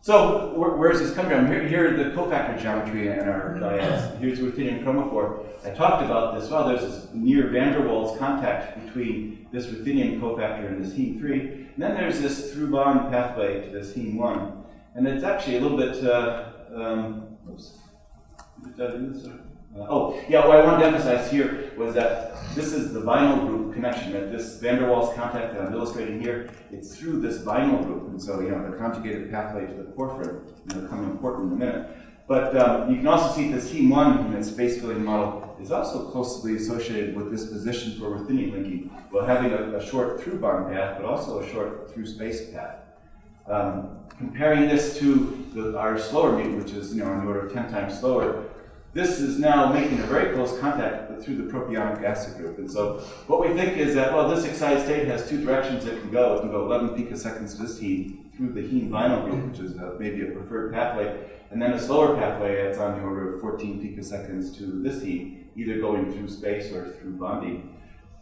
So where is this coming from? Here are the cofactor geometry in our dyads. Here's ruthenium chromophore. I talked about this. Well, there's this near van der Waals contact between this ruthenium cofactor and this heme 3. And then there's this through bond pathway to this heme 1. And it's actually a little bit, oops. Did I do this? What I wanted to emphasize here was that this is the vinyl group connection, that this van der Waals contact that I'm illustrating here, it's through this vinyl group, and so, the conjugated pathway to the porphyrin will become important in a minute. But you can also see this heme 1 in its space filling model is also closely associated with this position for ruthenium linking, while having a short through bond path, but also a short through space path. Comparing this to our slower mutant, which is on the order of 10 times slower, this is now making a very close contact through the propionic acid group. And so what we think is that, this excited state has two directions it can go. It can go 11 picoseconds to this heme through the heme vinyl group, which is maybe a preferred pathway, and then a slower pathway that's on the order of 14 picoseconds to this heme, either going through space or through bonding.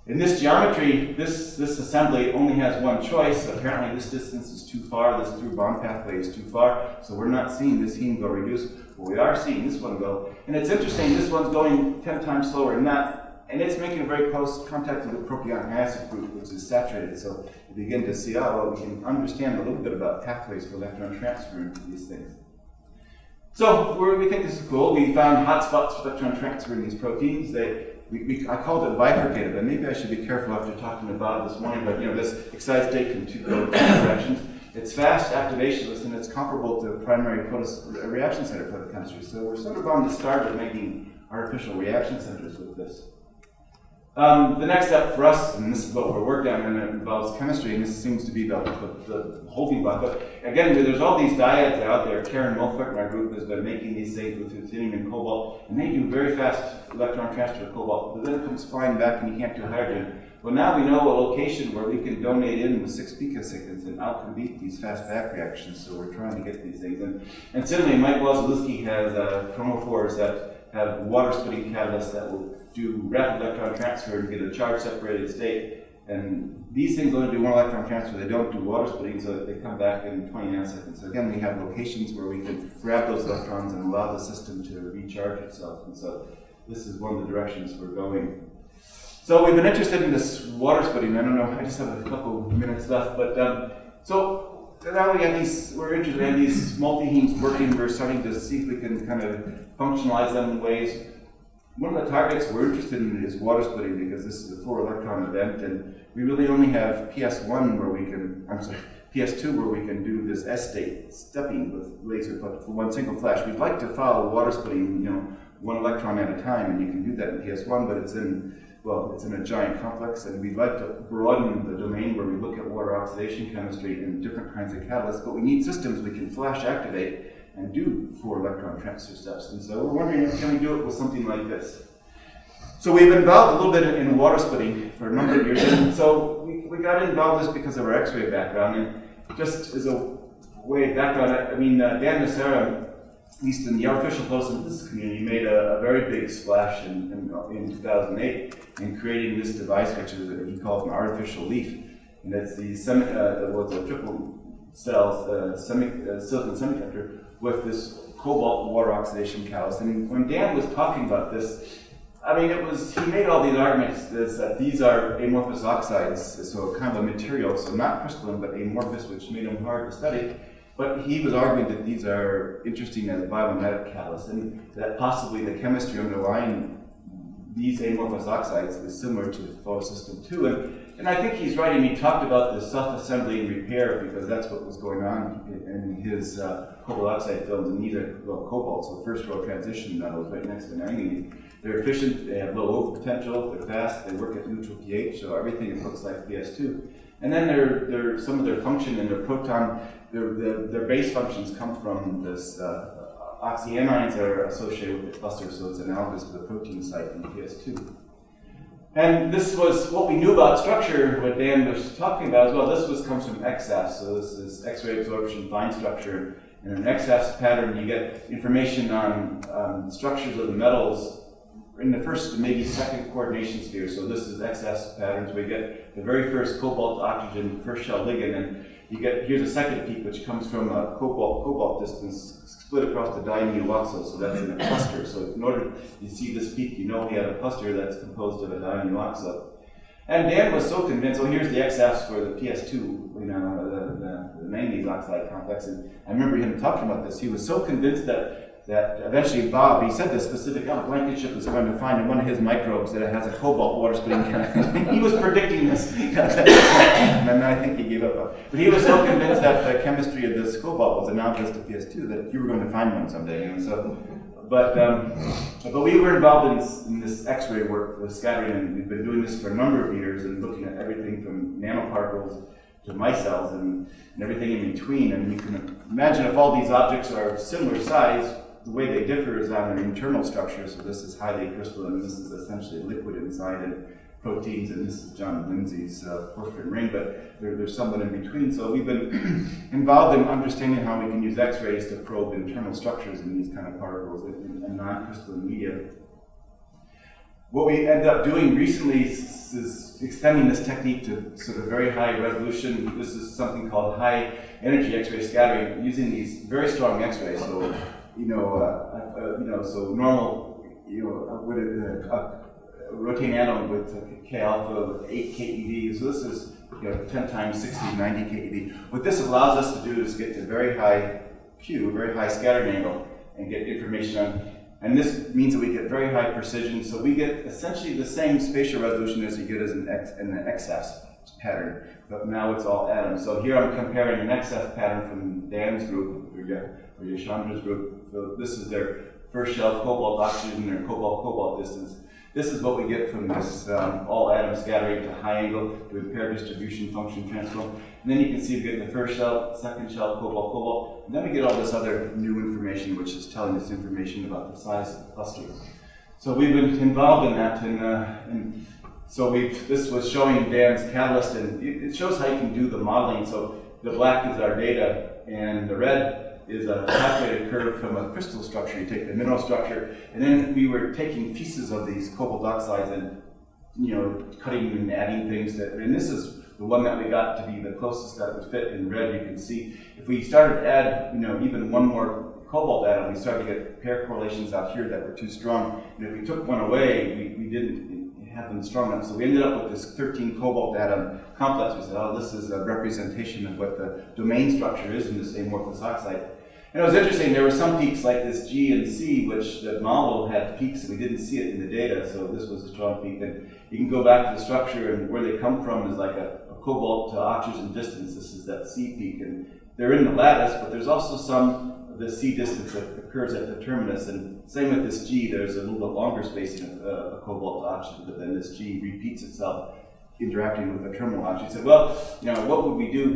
In this geometry, this assembly only has one choice. Apparently this distance is too far, this through bond pathway is too far, so we're not seeing this heme go reduce. Well, we are seeing this one go. And it's interesting, this one's going 10 times slower than that, and it's making a very close contact with the propionic acid group, which is saturated. So you begin to see, we can understand a little bit about pathways for electron transfer into these things. So we think this is cool. We found hotspots for electron transfer in these proteins. I called it bifurcated, but maybe I should be careful after talking about it this morning, but this excited state can go in two directions. It's fast activationless, and it's comparable to primary reaction center photochemistry. So we're sort of on the start of making artificial reaction centers with this. The next step for us, and this is what we're working on, and it involves chemistry, and this seems to be the holding block. But again, there's all these dyads out there. Karen Mulford in our group has been making these things with ruthenium and cobalt, and they do very fast electron transfer to cobalt, but then it comes flying back and you can't do hydrogen. Well, now we know a location where we can donate in with 6 picoseconds and outcompete these fast back reactions, so we're trying to get these things. And similarly, Mike Wozalewski has chromophores that have water splitting catalysts that will do rapid electron transfer and get a charge separated state. And these things only do one electron transfer, they don't do water splitting, so they come back in 20 nanoseconds. So again, we have locations where we can grab those electrons and allow the system to recharge itself. And so this is one of the directions we're going. So we've been interested in this water splitting. I don't know, I just have a couple minutes left, but so now we're interested in these multi-hemes working. We're starting to see if we can kind of functionalize them in ways. One of the targets we're interested in is water splitting, because this is a 4-electron event, and we really only have PS2 where we can do this S-state stepping with laser for one single flash. We'd like to follow water splitting, 1 electron at a time, and you can do that in PS1, but it's in a giant complex, and we'd like to broaden the domain where we look at water oxidation chemistry and different kinds of catalysts, but we need systems we can flash activate and do 4 electron transfer steps. And so we're wondering, can we do it with something like this? So we've been involved a little bit in water splitting for a number of years, and so we got involved just because of our X-ray background, and just as a way of background, Dan Nocera, at least in the artificial photosynthesis community, made a very big splash in 2008 in creating this device, which is he called an artificial leaf, and it's the triple cell silicon semiconductor with this cobalt water oxidation catalyst. And when Dan was talking about this, he made all these arguments that these are amorphous oxides, so kind of a material, so not crystalline, but amorphous, which made them hard to study. But he was arguing that these are interesting as biomimetic catalysts, and that possibly the chemistry underlying these amorphous oxides is similar to the photosystem too. And I think he's right. He talked about the self-assembly and repair, because that's what was going on in his cobalt oxide films, and these are cobalt, so first row transition metals right next to manganese. They're efficient, they have low over potential, they're fast, they work at neutral pH, so everything looks like PS2. And then some of their function and their proton, their base functions come from this oxyanions that are associated with the cluster, so it's analogous to the protein site in PS2. And this was what we knew about structure, what Dan was talking about as well. This comes from XF, so this is X-ray absorption fine structure. And in an XF pattern, you get information on structures of the metals in the first, maybe second coordination sphere. So this is XS patterns. We get the very first cobalt to oxygen, first shell ligand, and here's a second peak, which comes from a cobalt distance split across the Diamine-oxo, so that's in a cluster. So in order to see this peak, we have a cluster that's composed of a Diamine-oxo. And Dan was so convinced, here's the XFs for the PS2, the manganese oxide complex, and I remember him talking about this. He was so convinced that that eventually Bob, he said the specific Blankenship was going to find in one of his microbes that it has a cobalt water splitting chemical. He was predicting this. And then I think he gave up. But he was so convinced that the chemistry of this cobalt was analogous to PS2 that you were going to find one someday. You know? So, but we were involved in this X-ray work with scattering, and we've been doing this for a number of years and looking at everything from nanoparticles to micelles and everything in between. And you can imagine if all these objects are similar size, the way they differ is on their internal structure. So this is highly crystalline, and this is essentially liquid inside and proteins, and this is John Lindsay's porphyrin ring, but there's somewhat in between. So we've been involved in understanding how we can use X-rays to probe internal structures in these kind of particles in non-crystalline media. What we ended up doing recently is extending this technique to sort of very high resolution. This is something called high energy X-ray scattering, using these very strong X-rays. So, so normal, with a rotating atom with K alpha with 8 keV. So this is 10 times 60, 90 keV. What this allows us to do is get to very high Q, very high scattering angle, and get information on. And this means that we get very high precision. So we get essentially the same spatial resolution as you get as in the XF pattern, but now it's all atoms. So here I'm comparing an XF pattern from Dan's group or Yashandra's group. So this is their first shell cobalt oxygen, their cobalt-cobalt distance. This is what we get from this all atom scattering to high angle, doing pair distribution function transform. And then you can see we get the first shell, second shell, cobalt-cobalt. And then we get all this other new information, which is telling us information about the size of the cluster. So we've been involved in that, and so this was showing Dan's catalyst, and it shows how you can do the modeling. So the black is our data, and the red is a calculated curve from a crystal structure. You take the mineral structure, and then we were taking pieces of these cobalt oxides and cutting and adding things. And this is the one that we got to be the closest that would fit in red. You can see if we started to add even one more cobalt atom, we started to get pair correlations out here that were too strong. And if we took one away, we didn't have them strong enough. So we ended up with this 13 cobalt atom complex. We said, oh, this is a representation of what the domain structure is in this amorphous oxide. And it was interesting, there were some peaks like this G and C, which the model had peaks and we didn't see it in the data, so this was a strong peak. And you can go back to the structure, and where they come from is like a cobalt to oxygen distance. This is that C peak, and they're in the lattice, but there's also some of the C distance that occurs at the terminus. And same with this G, there's a little bit longer spacing of a cobalt to oxygen, but then this G repeats itself interacting with the terminal oxygen. So, well, what would we do?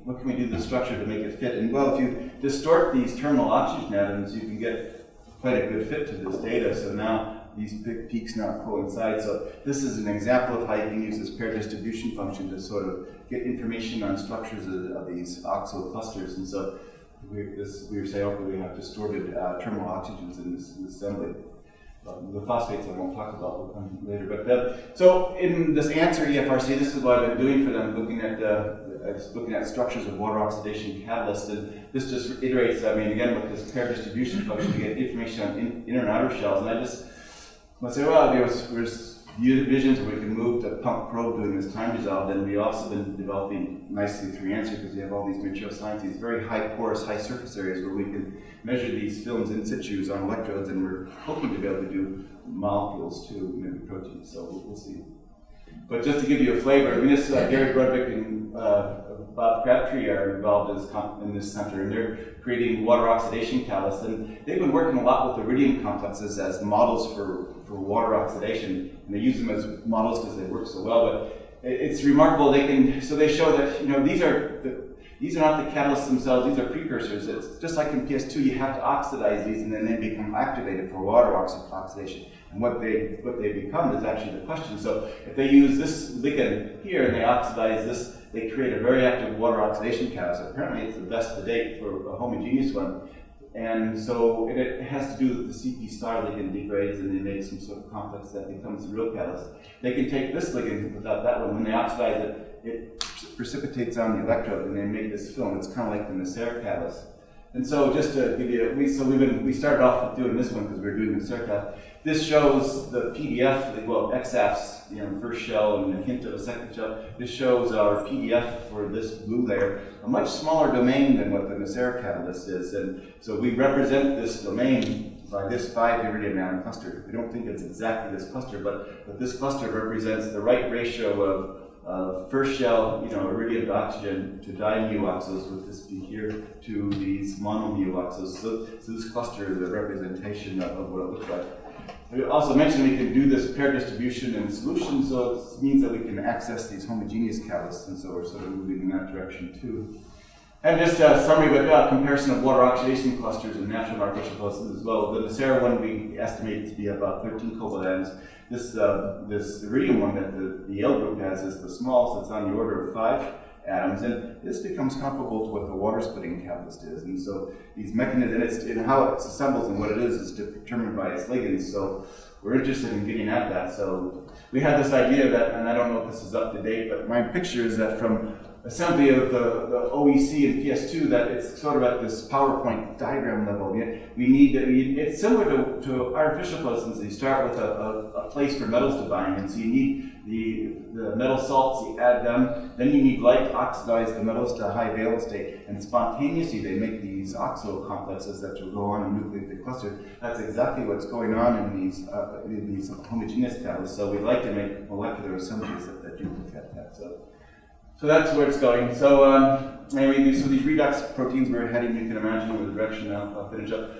What can we do to the structure to make it fit? And well, if you distort these terminal oxygen atoms, you can get quite a good fit to this data. So now these peaks now coincide. So this is an example of how you can use this pair distribution function to sort of get information on structures of these oxo clusters. And so we were saying, okay, we have distorted terminal oxygens in this assembly. The phosphates I won't talk about, will come later. But so in this answer EFRC, this is what I've been doing for them, looking at structures of water oxidation catalysts. And this just iterates, again, with this pair distribution function to get information on inner and outer shells. And I just want to say, well, there's visions where we can move to pump probe doing this time dissolved. And we've also been developing nicely through answer, because we have all these material science, these very high porous, high surface areas where we can measure these films in situ on electrodes, and we're hoping to be able to do molecules too, maybe proteins, so we'll see. But just to give you a flavor, this Gary Broderick and Bob Crabtree are involved in this center, and they're creating water oxidation catalysts, and they've been working a lot with iridium complexes as models for water oxidation, and they use them as models because they work so well. But it's remarkable. They show that these are not the catalysts themselves, these are precursors. It's just like in PS2, you have to oxidize these and then they become activated for water oxidation. And what they become is actually the question. So if they use this ligand here and they oxidize this, they create a very active water oxidation catalyst. Apparently it's the best to date for a homogeneous one. And so it has to do with the CP star ligand degrades, and they make some sort of complex that becomes the real catalyst. They can take this ligand without that one. When they oxidize it, it precipitates on the electrode, and they make this film. It's kind of like the Nasser catalyst. And so just to give you, we started off with doing this one because we were doing the circa. This shows the PDF, well, XFs, first shell and a hint of a second shell. This shows our PDF for this blue layer, a much smaller domain than what the Nicera catalyst is. And so we represent this domain by this 5 iridium atom cluster. We don't think it's exactly this cluster, but this cluster represents the right ratio of first shell, iridium to oxygen to di-mu-oxos, with this be here, to these mono-mu-oxos. So this cluster is a representation of what it looks like. We also mentioned we can do this pair distribution in solution, so it means that we can access these homogeneous catalysts, and so we're sort of moving in that direction too. And just a summary, but comparison of water oxidation clusters and natural and artificial photosynthesis as well. The Nicera one we estimate to be about 13 covalents. This iridium one that the L group has is the small, so it's on the order of 5 atoms, and this becomes comparable to what the water splitting catalyst is. And so these mechanisms, and how it assembles and what it is determined by its ligands. So we're interested in getting at that. So we had this idea that, and I don't know if this is up to date, but my picture is that from assembly of the OEC and PS2, that it's sort of at this PowerPoint diagram level. We need, it's similar to artificial photosynthesis. You start with a place for metals to bind, and so you need the metal salts, you add them, then you need light to oxidize the metals to high valence state, and spontaneously they make these oxo complexes that will go on in nucleotide clusters. That's exactly what's going on in these homogeneous catalysts. So we like to make molecular assemblies that duplicate that. So that's where it's going. So anyway, so these redox proteins we're heading, you can imagine with the direction I'll finish up.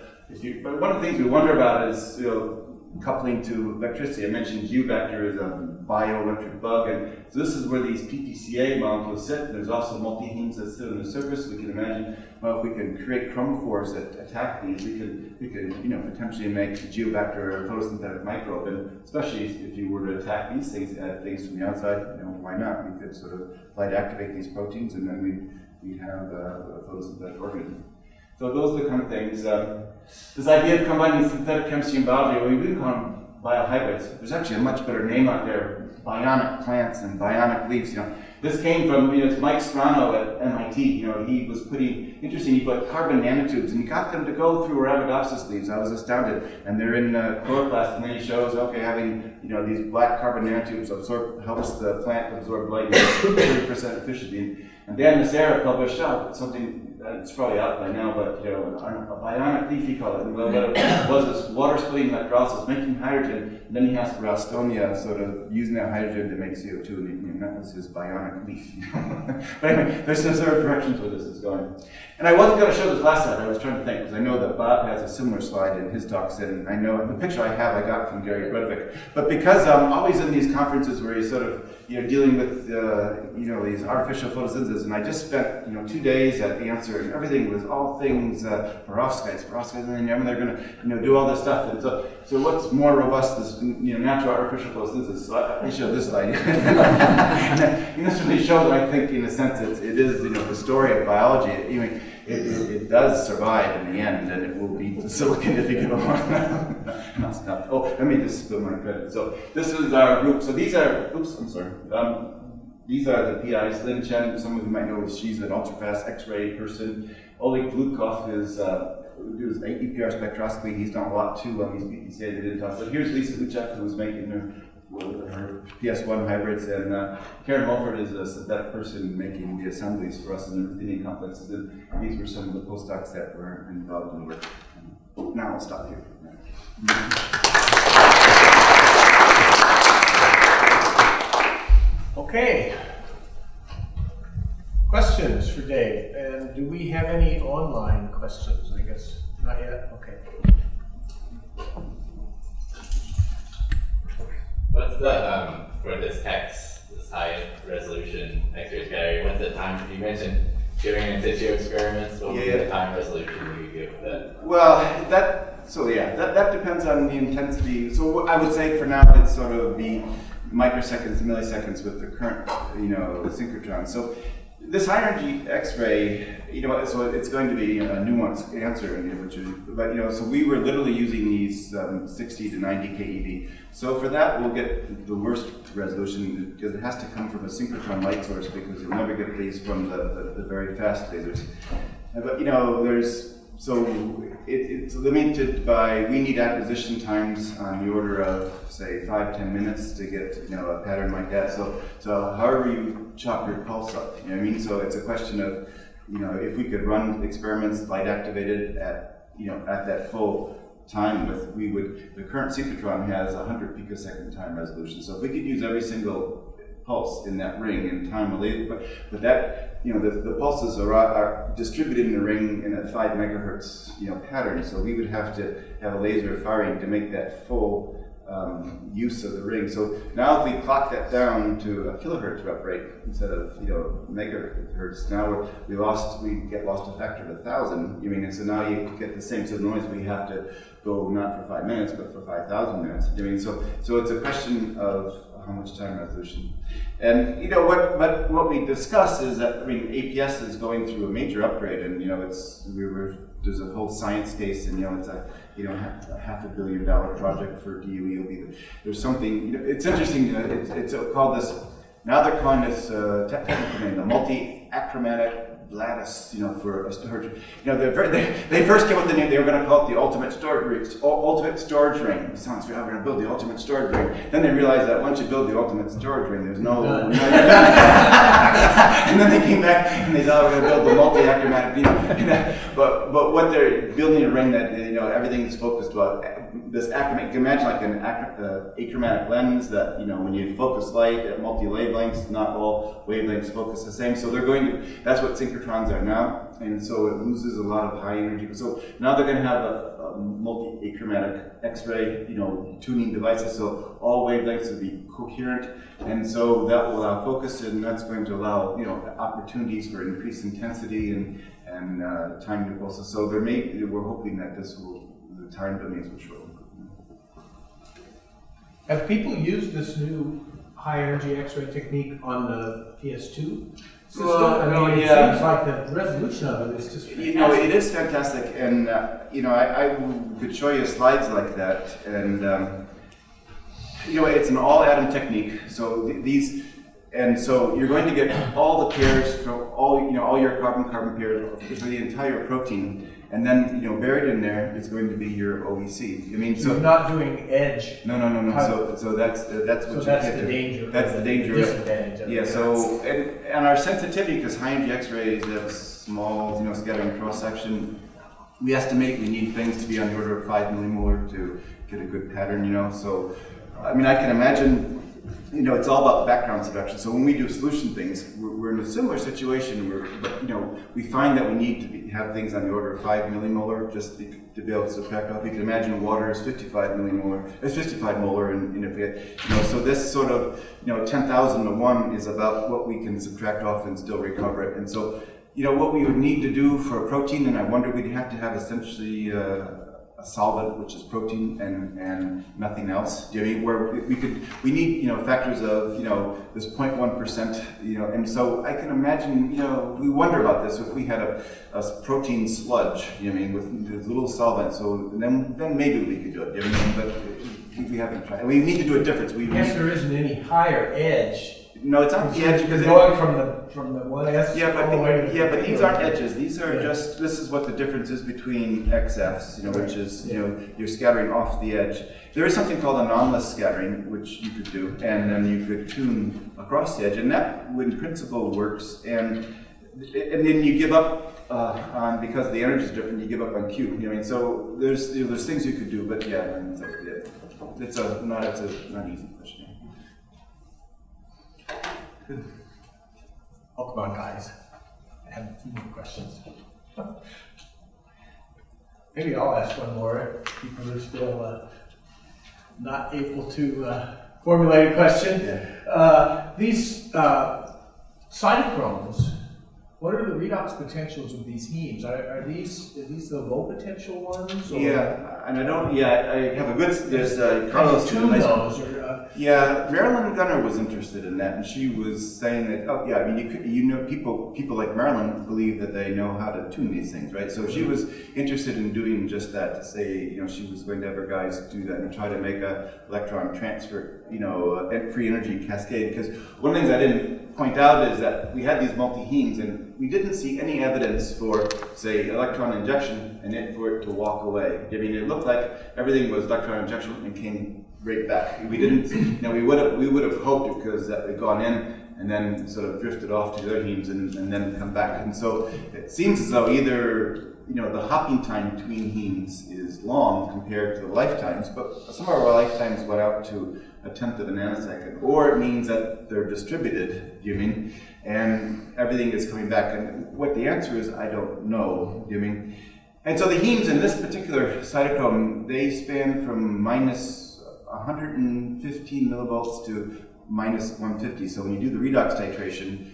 But one of the things we wonder about is coupling to electricity. I mentioned G-vector is a bioelectric bug, and so this is where these PTCA molecules sit. There's also multi-hemes that sit on the surface. We can imagine, well, if we can create chromophores that attack these, we could potentially make a G-vector a photosynthetic microbe, and especially if you were to attack these things, add things from the outside, why not? We could sort of light activate these proteins, and then we'd have a photosynthetic organism. So those are the kind of things. This idea of combining synthetic chemistry and biology, we do call them biohybrids. There's actually a much better name out there, bionic plants and bionic leaves. This came from it's Mike Strano at MIT. He was he put carbon nanotubes, and he got them to go through Arabidopsis leaves. I was astounded. And they're in chloroplast, and then he shows, okay, having these black carbon nanotubes helps the plant absorb light 30% efficiently. And Dan Nicera published something. It's probably out by now, but a bionic leaf, he called it. And what it was this water splitting electrolysis, making hydrogen, and then he has Ralstonia sort of using that hydrogen to make CO2, and that was his bionic leaf. But anyway, there's some sort of directions where this is going. And I wasn't going to show this last slide. I was trying to think, because I know that Bob has a similar slide in his talks, and I know the picture I got from Gary Bredvik. But because I'm always in these conferences where you sort of dealing with these artificial photosynthesis, and I just spent 2 days at the answer, and everything was all things perovskites, and then they're going to do all this stuff. And so what's more robust is natural artificial photosynthesis. So I show this slide. And this really shows, I think, in a sense, it is the story of biology. It does survive in the end, and it will beat the silicon if you get along. Oh, let me just spill my credit. So this is our group. So these are, these are the PIs. Lynn Chen, some of you might know, she's an ultra-fast X-ray person. Oleg Glukov is does EPR spectroscopy. He's done a lot too on these PTCA. They didn't talk. But here's Lisa Luchek, who was making her PS1 hybrids, and Karen Mulford is a synthetic person making the assemblies for us in the ruthenium complexes. And these were some of the postdocs that were involved in the work. Now I'll stop here. Okay. Questions for Dave? And do we have any online questions? I guess not yet. Okay. What's the, for this text, this high resolution X-ray scatter, what's the time, you mentioned doing in situ experiments, what would be the time resolution you give that? Well, that depends on the intensity. So I would say for now it's sort of the microseconds, milliseconds with the current, synchrotron. So this high energy X-ray, so it's going to be a nuanced answer, so we were literally using these 60 to 90 keV. So for that, we'll get the worst resolution because it has to come from a synchrotron light source, because you'll never get these from the very fast lasers. But it's limited by, we need acquisition times on the order of, say, 5-10 minutes to get, a pattern like that. So however you chop your pulse up, you know what I mean? So it's a question of, if we could run experiments light activated at, at that full time the current synchrotron has 100 picosecond time resolution. So if we could use every single pulse in that ring in time related, but that, the pulses are distributed in the ring in a 5 megahertz, pattern. So we would have to have a laser firing to make that full use of the ring. So now if we clock that down to a kilohertz rep rate instead of megahertz, now we get lost a factor of 1,000. And so now you get the same sort of noise. We have to go not for 5 minutes but for 5,000 minutes. So it's a question of how much time resolution. And what we discuss is that APS is going through a major upgrade, and there's a whole science case, and it's a $500 million project for DOE. There's something, it's interesting. It's called this. Now they're calling this technical name, the multi-achromatic lattice, for a storage. They first came up with the name. They were going to call it the ultimate storage ring. It sounds we're going to build the ultimate storage ring. Then they realized that once you build the ultimate storage ring, there's no. And then they came back and they said, we're going to build the multi-achromatic. But what they're building a ring that everything is focused about. This achromatic. You can imagine like an achromatic lens that when you focus light at multi-wavelengths, not all wavelengths focus the same. So they're going to. That's what synchrotrons are now, and so it loses a lot of high energy. So now they're going to have a multi-achromatic X-ray, tuning devices. So all wavelengths will be coherent, and so that will allow focus, and that's going to allow opportunities for increased intensity and time to pulses. So we're hoping that the time domains will show. Have people used this new high energy X-ray technique on the PS2 system? It seems like the resolution of it is just fantastic. It is fantastic, and I could show you slides like that, and it's an all-atom technique. So so you're going to get all the pairs from all your carbon-carbon pairs for the entire protein. And then, buried in there is going to be your OEC. So you're not doing edge. No. So that's what that's the danger. That's the danger. Disadvantage of it. So and our sensitivity, because high energy X-rays have small, scattering cross section. We estimate we need things to be on the order of 5 millimolar to get a good pattern. So I can imagine. It's all about background seduction. So when we do solution things, we're in a similar situation but we find that we need to have things on the order of 5 millimolar just to be able to subtract off. You can imagine water is 55 millimolar. It's 55 molar, and if we had, so this sort of 10,000 to 1 is about what we can subtract off and still recover it. And so what we would need to do for a protein, and I wonder we'd have to have essentially a solvent, which is protein, and nothing else. Where we need factors of this 0.1%. And so I can imagine we wonder about this if we had a protein sludge. With this little solvent. So then maybe we could do it. But we haven't tried. We need to do a difference. Yes, there isn't any higher edge. No, it's on the edge because going from the 1S. But these aren't edges. These are just. This is what the difference is between XFs, which is you're scattering off the edge. There is something called anomalous scattering, which you could do, and then you could tune across the edge, and that, in principle, works. And then you give up on, because the energy is different. You give up on Q. So there's things you could do, but it's not an easy question. Good. Oh, come on, guys. I have a few more questions. Maybe I'll ask one more. People are still not able to formulate a question. Yeah. These cytochromes, what are the redox potentials of these hemes? Are these the low potential ones? Or? Yeah, and I don't, yeah, I have a good, there's Carlos. Tune those, or, yeah, Marilyn Gunner was interested in that, and she was saying that, oh yeah, I mean, people like Marilyn believe that they know how to tune these things, right? So she was interested in doing just that, to say, she was going to have her guys do that and try to make a electron transfer, free energy cascade, because one of the things I didn't point out is that we had these multi-hemes, and we didn't see any evidence for, say, electron injection and for it to walk away. I mean, it looked like everything was electron injection and came right back. We didn't, we would have hoped because that had gone in and then sort of drifted off to the other hemes and then come back. And so it seems as though either the hopping time between hemes is long compared to the lifetimes, but some of our lifetimes went out to 1/10 of a nanosecond, or it means that they're distributed, and everything is coming back. And what the answer is, I don't know, And so the hemes in this particular cytochrome, they span from minus 115 millivolts to minus 150. So when you do the redox titration,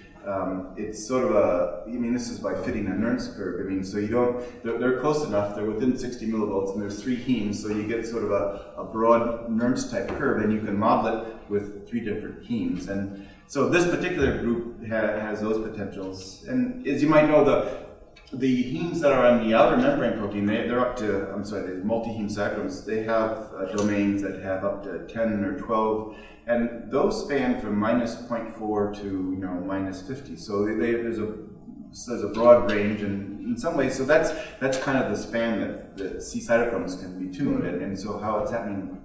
it's sort of this is by fitting a Nernst curve. So you don't, they're close enough, they're within 60 millivolts, and there's 3 hemes, so you get sort of a broad Nernst type curve, and you can model it with 3 different hemes. And so this particular group has those potentials. And as you might know, the hemes that are on the outer membrane protein, they're up to, the multi-heme cytochromes, they have domains that have up to 10 or 12, and those span from minus 0.4 to minus 50. So there's a broad range, and in some ways, so that's kind of the span that the c-cytochromes can be tuned, and so how it's happening,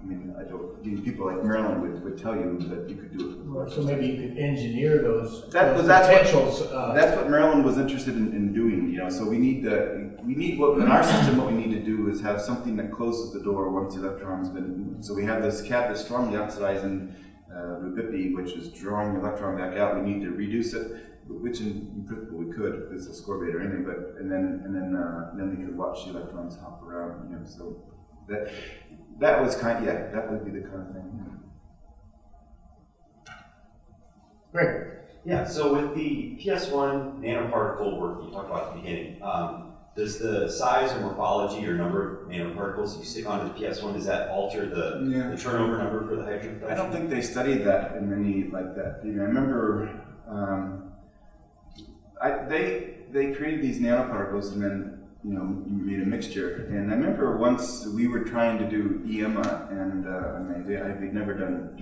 people like Marilyn would tell you that you could do it. Or so maybe you could engineer those potentials. That's what Marilyn was interested in doing. So we need what in our system. What we need to do is have something that closes the door once the electron's been. So we have this cat that's strongly oxidizing RuBiPi, which is drawing the electron back out. We need to reduce it, which in principle we could if it's a scorbate or anything. And then we could watch the electrons hop around. So that was that would be the kind of thing. Great. Yeah, so with the PS1 nanoparticle work you talked about at the beginning, does the size or morphology or number of nanoparticles you stick onto the PS1, does that alter the turnover number for the hydrogen production? I don't think they studied that in any like that. I remember they created these nanoparticles and then made a mixture. And I remember once we were trying to do EMA, and we'd never done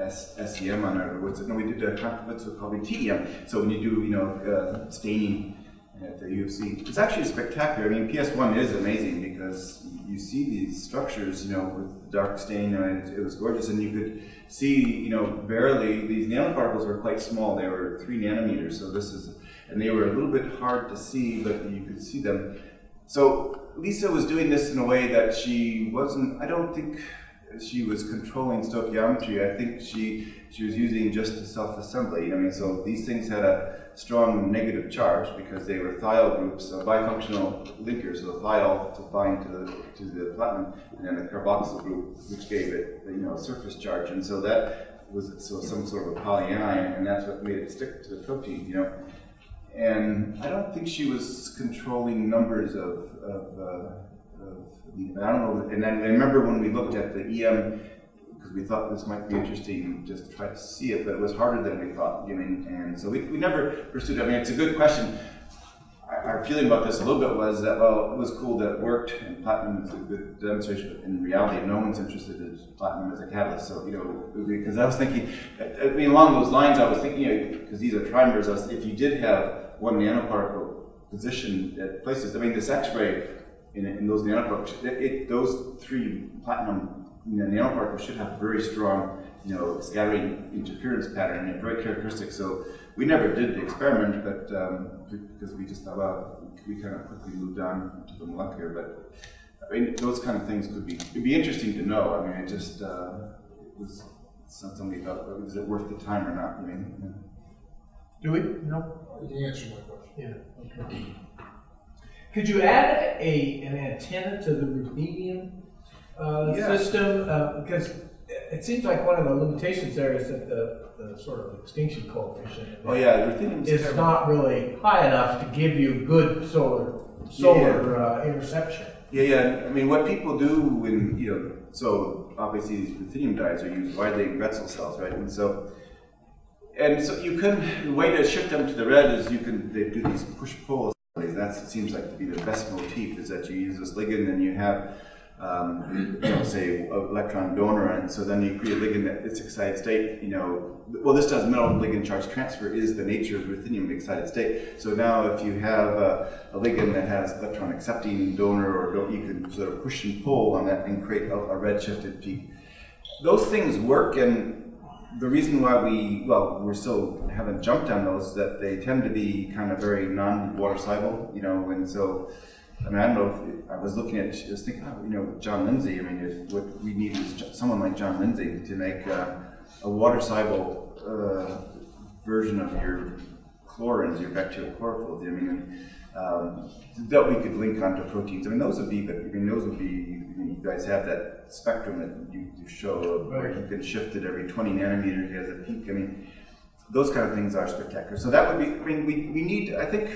SEM on it, we did what's called TEM. So when you do staining at the UFC, it's actually spectacular. PS1 is amazing because you see these structures, with dark stain, and it was gorgeous, and you could see, barely, these nanoparticles were quite small. They were 3 nanometers, so and they were a little bit hard to see, but you could see them. So Lisa was doing this in a way that she wasn't, I don't think she was controlling stoichiometry. I think she was using just a self-assembly. So these things had a strong negative charge because they were thiol groups, a bifunctional linker, so the thiol to bind to the platinum, and then a carboxyl group, which gave it a surface charge. And so that was some sort of a polyanion, and that's what made it stick to the protein. And I don't think she was controlling numbers of I don't know. And I remember when we looked at the EM, because we thought this might be interesting, just to try to see it, but it was harder than we thought. And so we never pursued it. It's a good question. Our feeling about this a little bit was that, well, it was cool that it worked, and platinum is a good demonstration, but in reality, no one's interested in platinum as a catalyst. So, because I was thinking, along those lines, I was thinking, because these are trimers, if you did have 1 nanoparticle position at places, this X-ray in those nanoparticles, those 3 platinum nanoparticles should have a very strong, scattering interference pattern, and very characteristic. So we never did the experiment, but because we just thought, well, we kind of quickly moved on to the molecular. But those kind of things it'd be interesting to know. It just it was something we thought, was it worth the time or not? Do we? No. You answered my question. Yeah. Okay. Could you add an antenna to the ruthenium system? Because it seems like one of the limitations there is that the sort of extinction coefficient is not really high enough to give you good solar interception. Yeah. I mean, what people do when, so obviously these ruthenium dyes are used widely in Grätzel cells, right? And so the way to shift them to the red is they do these push-pull assemblies. That seems like to be the best motif, is that you use this ligand and you have, say, an electron donor, and so then you create a ligand that its excited state, well, this does metal ligand charge transfer is the nature of ruthenium excited state. So now if you have a ligand that has electron accepting donor, you can sort of push and pull on that and create a red shifted peak. Those things work, and the reason why we still haven't jumped on those is that they tend to be kind of very non-water soluble, and so, I mean, I don't know if I was thinking, John Lindsay, I mean, if what we need is someone like John Lindsay to make a water soluble version of your chlorines, your bacterial chlorophylls, that we could link onto proteins. I mean, you guys have that spectrum that you show where you can shift it every 20 nanometers, it has a peak. I mean, those kind of things are spectacular. So that would be, I mean, we need, I think,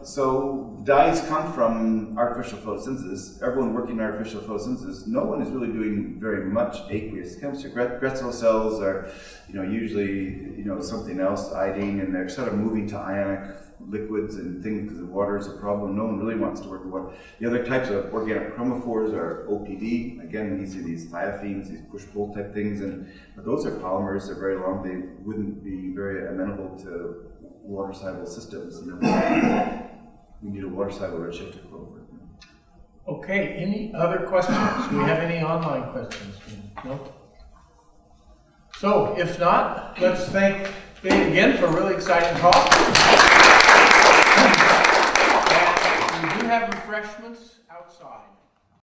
so dyes come from artificial photosynthesis. Everyone working in artificial photosynthesis, no one is really doing very much aqueous chemistry. Grätzel cells are, usually, something else, iodine, and they're sort of moving to ionic liquids and things because the water is a problem. No one really wants to work with water. The other types of organic chromophores are OPD. Again, these are these thiophenes, these push-pull type things, but those are polymers. They're very long. They wouldn't be very amenable to water-soluble systems. We need a water-soluble redshifted chlorophore. Okay. Any other questions? Do we have any online questions? No. So, if not, let's thank Dave again for a really exciting talk. And we do have refreshments outside.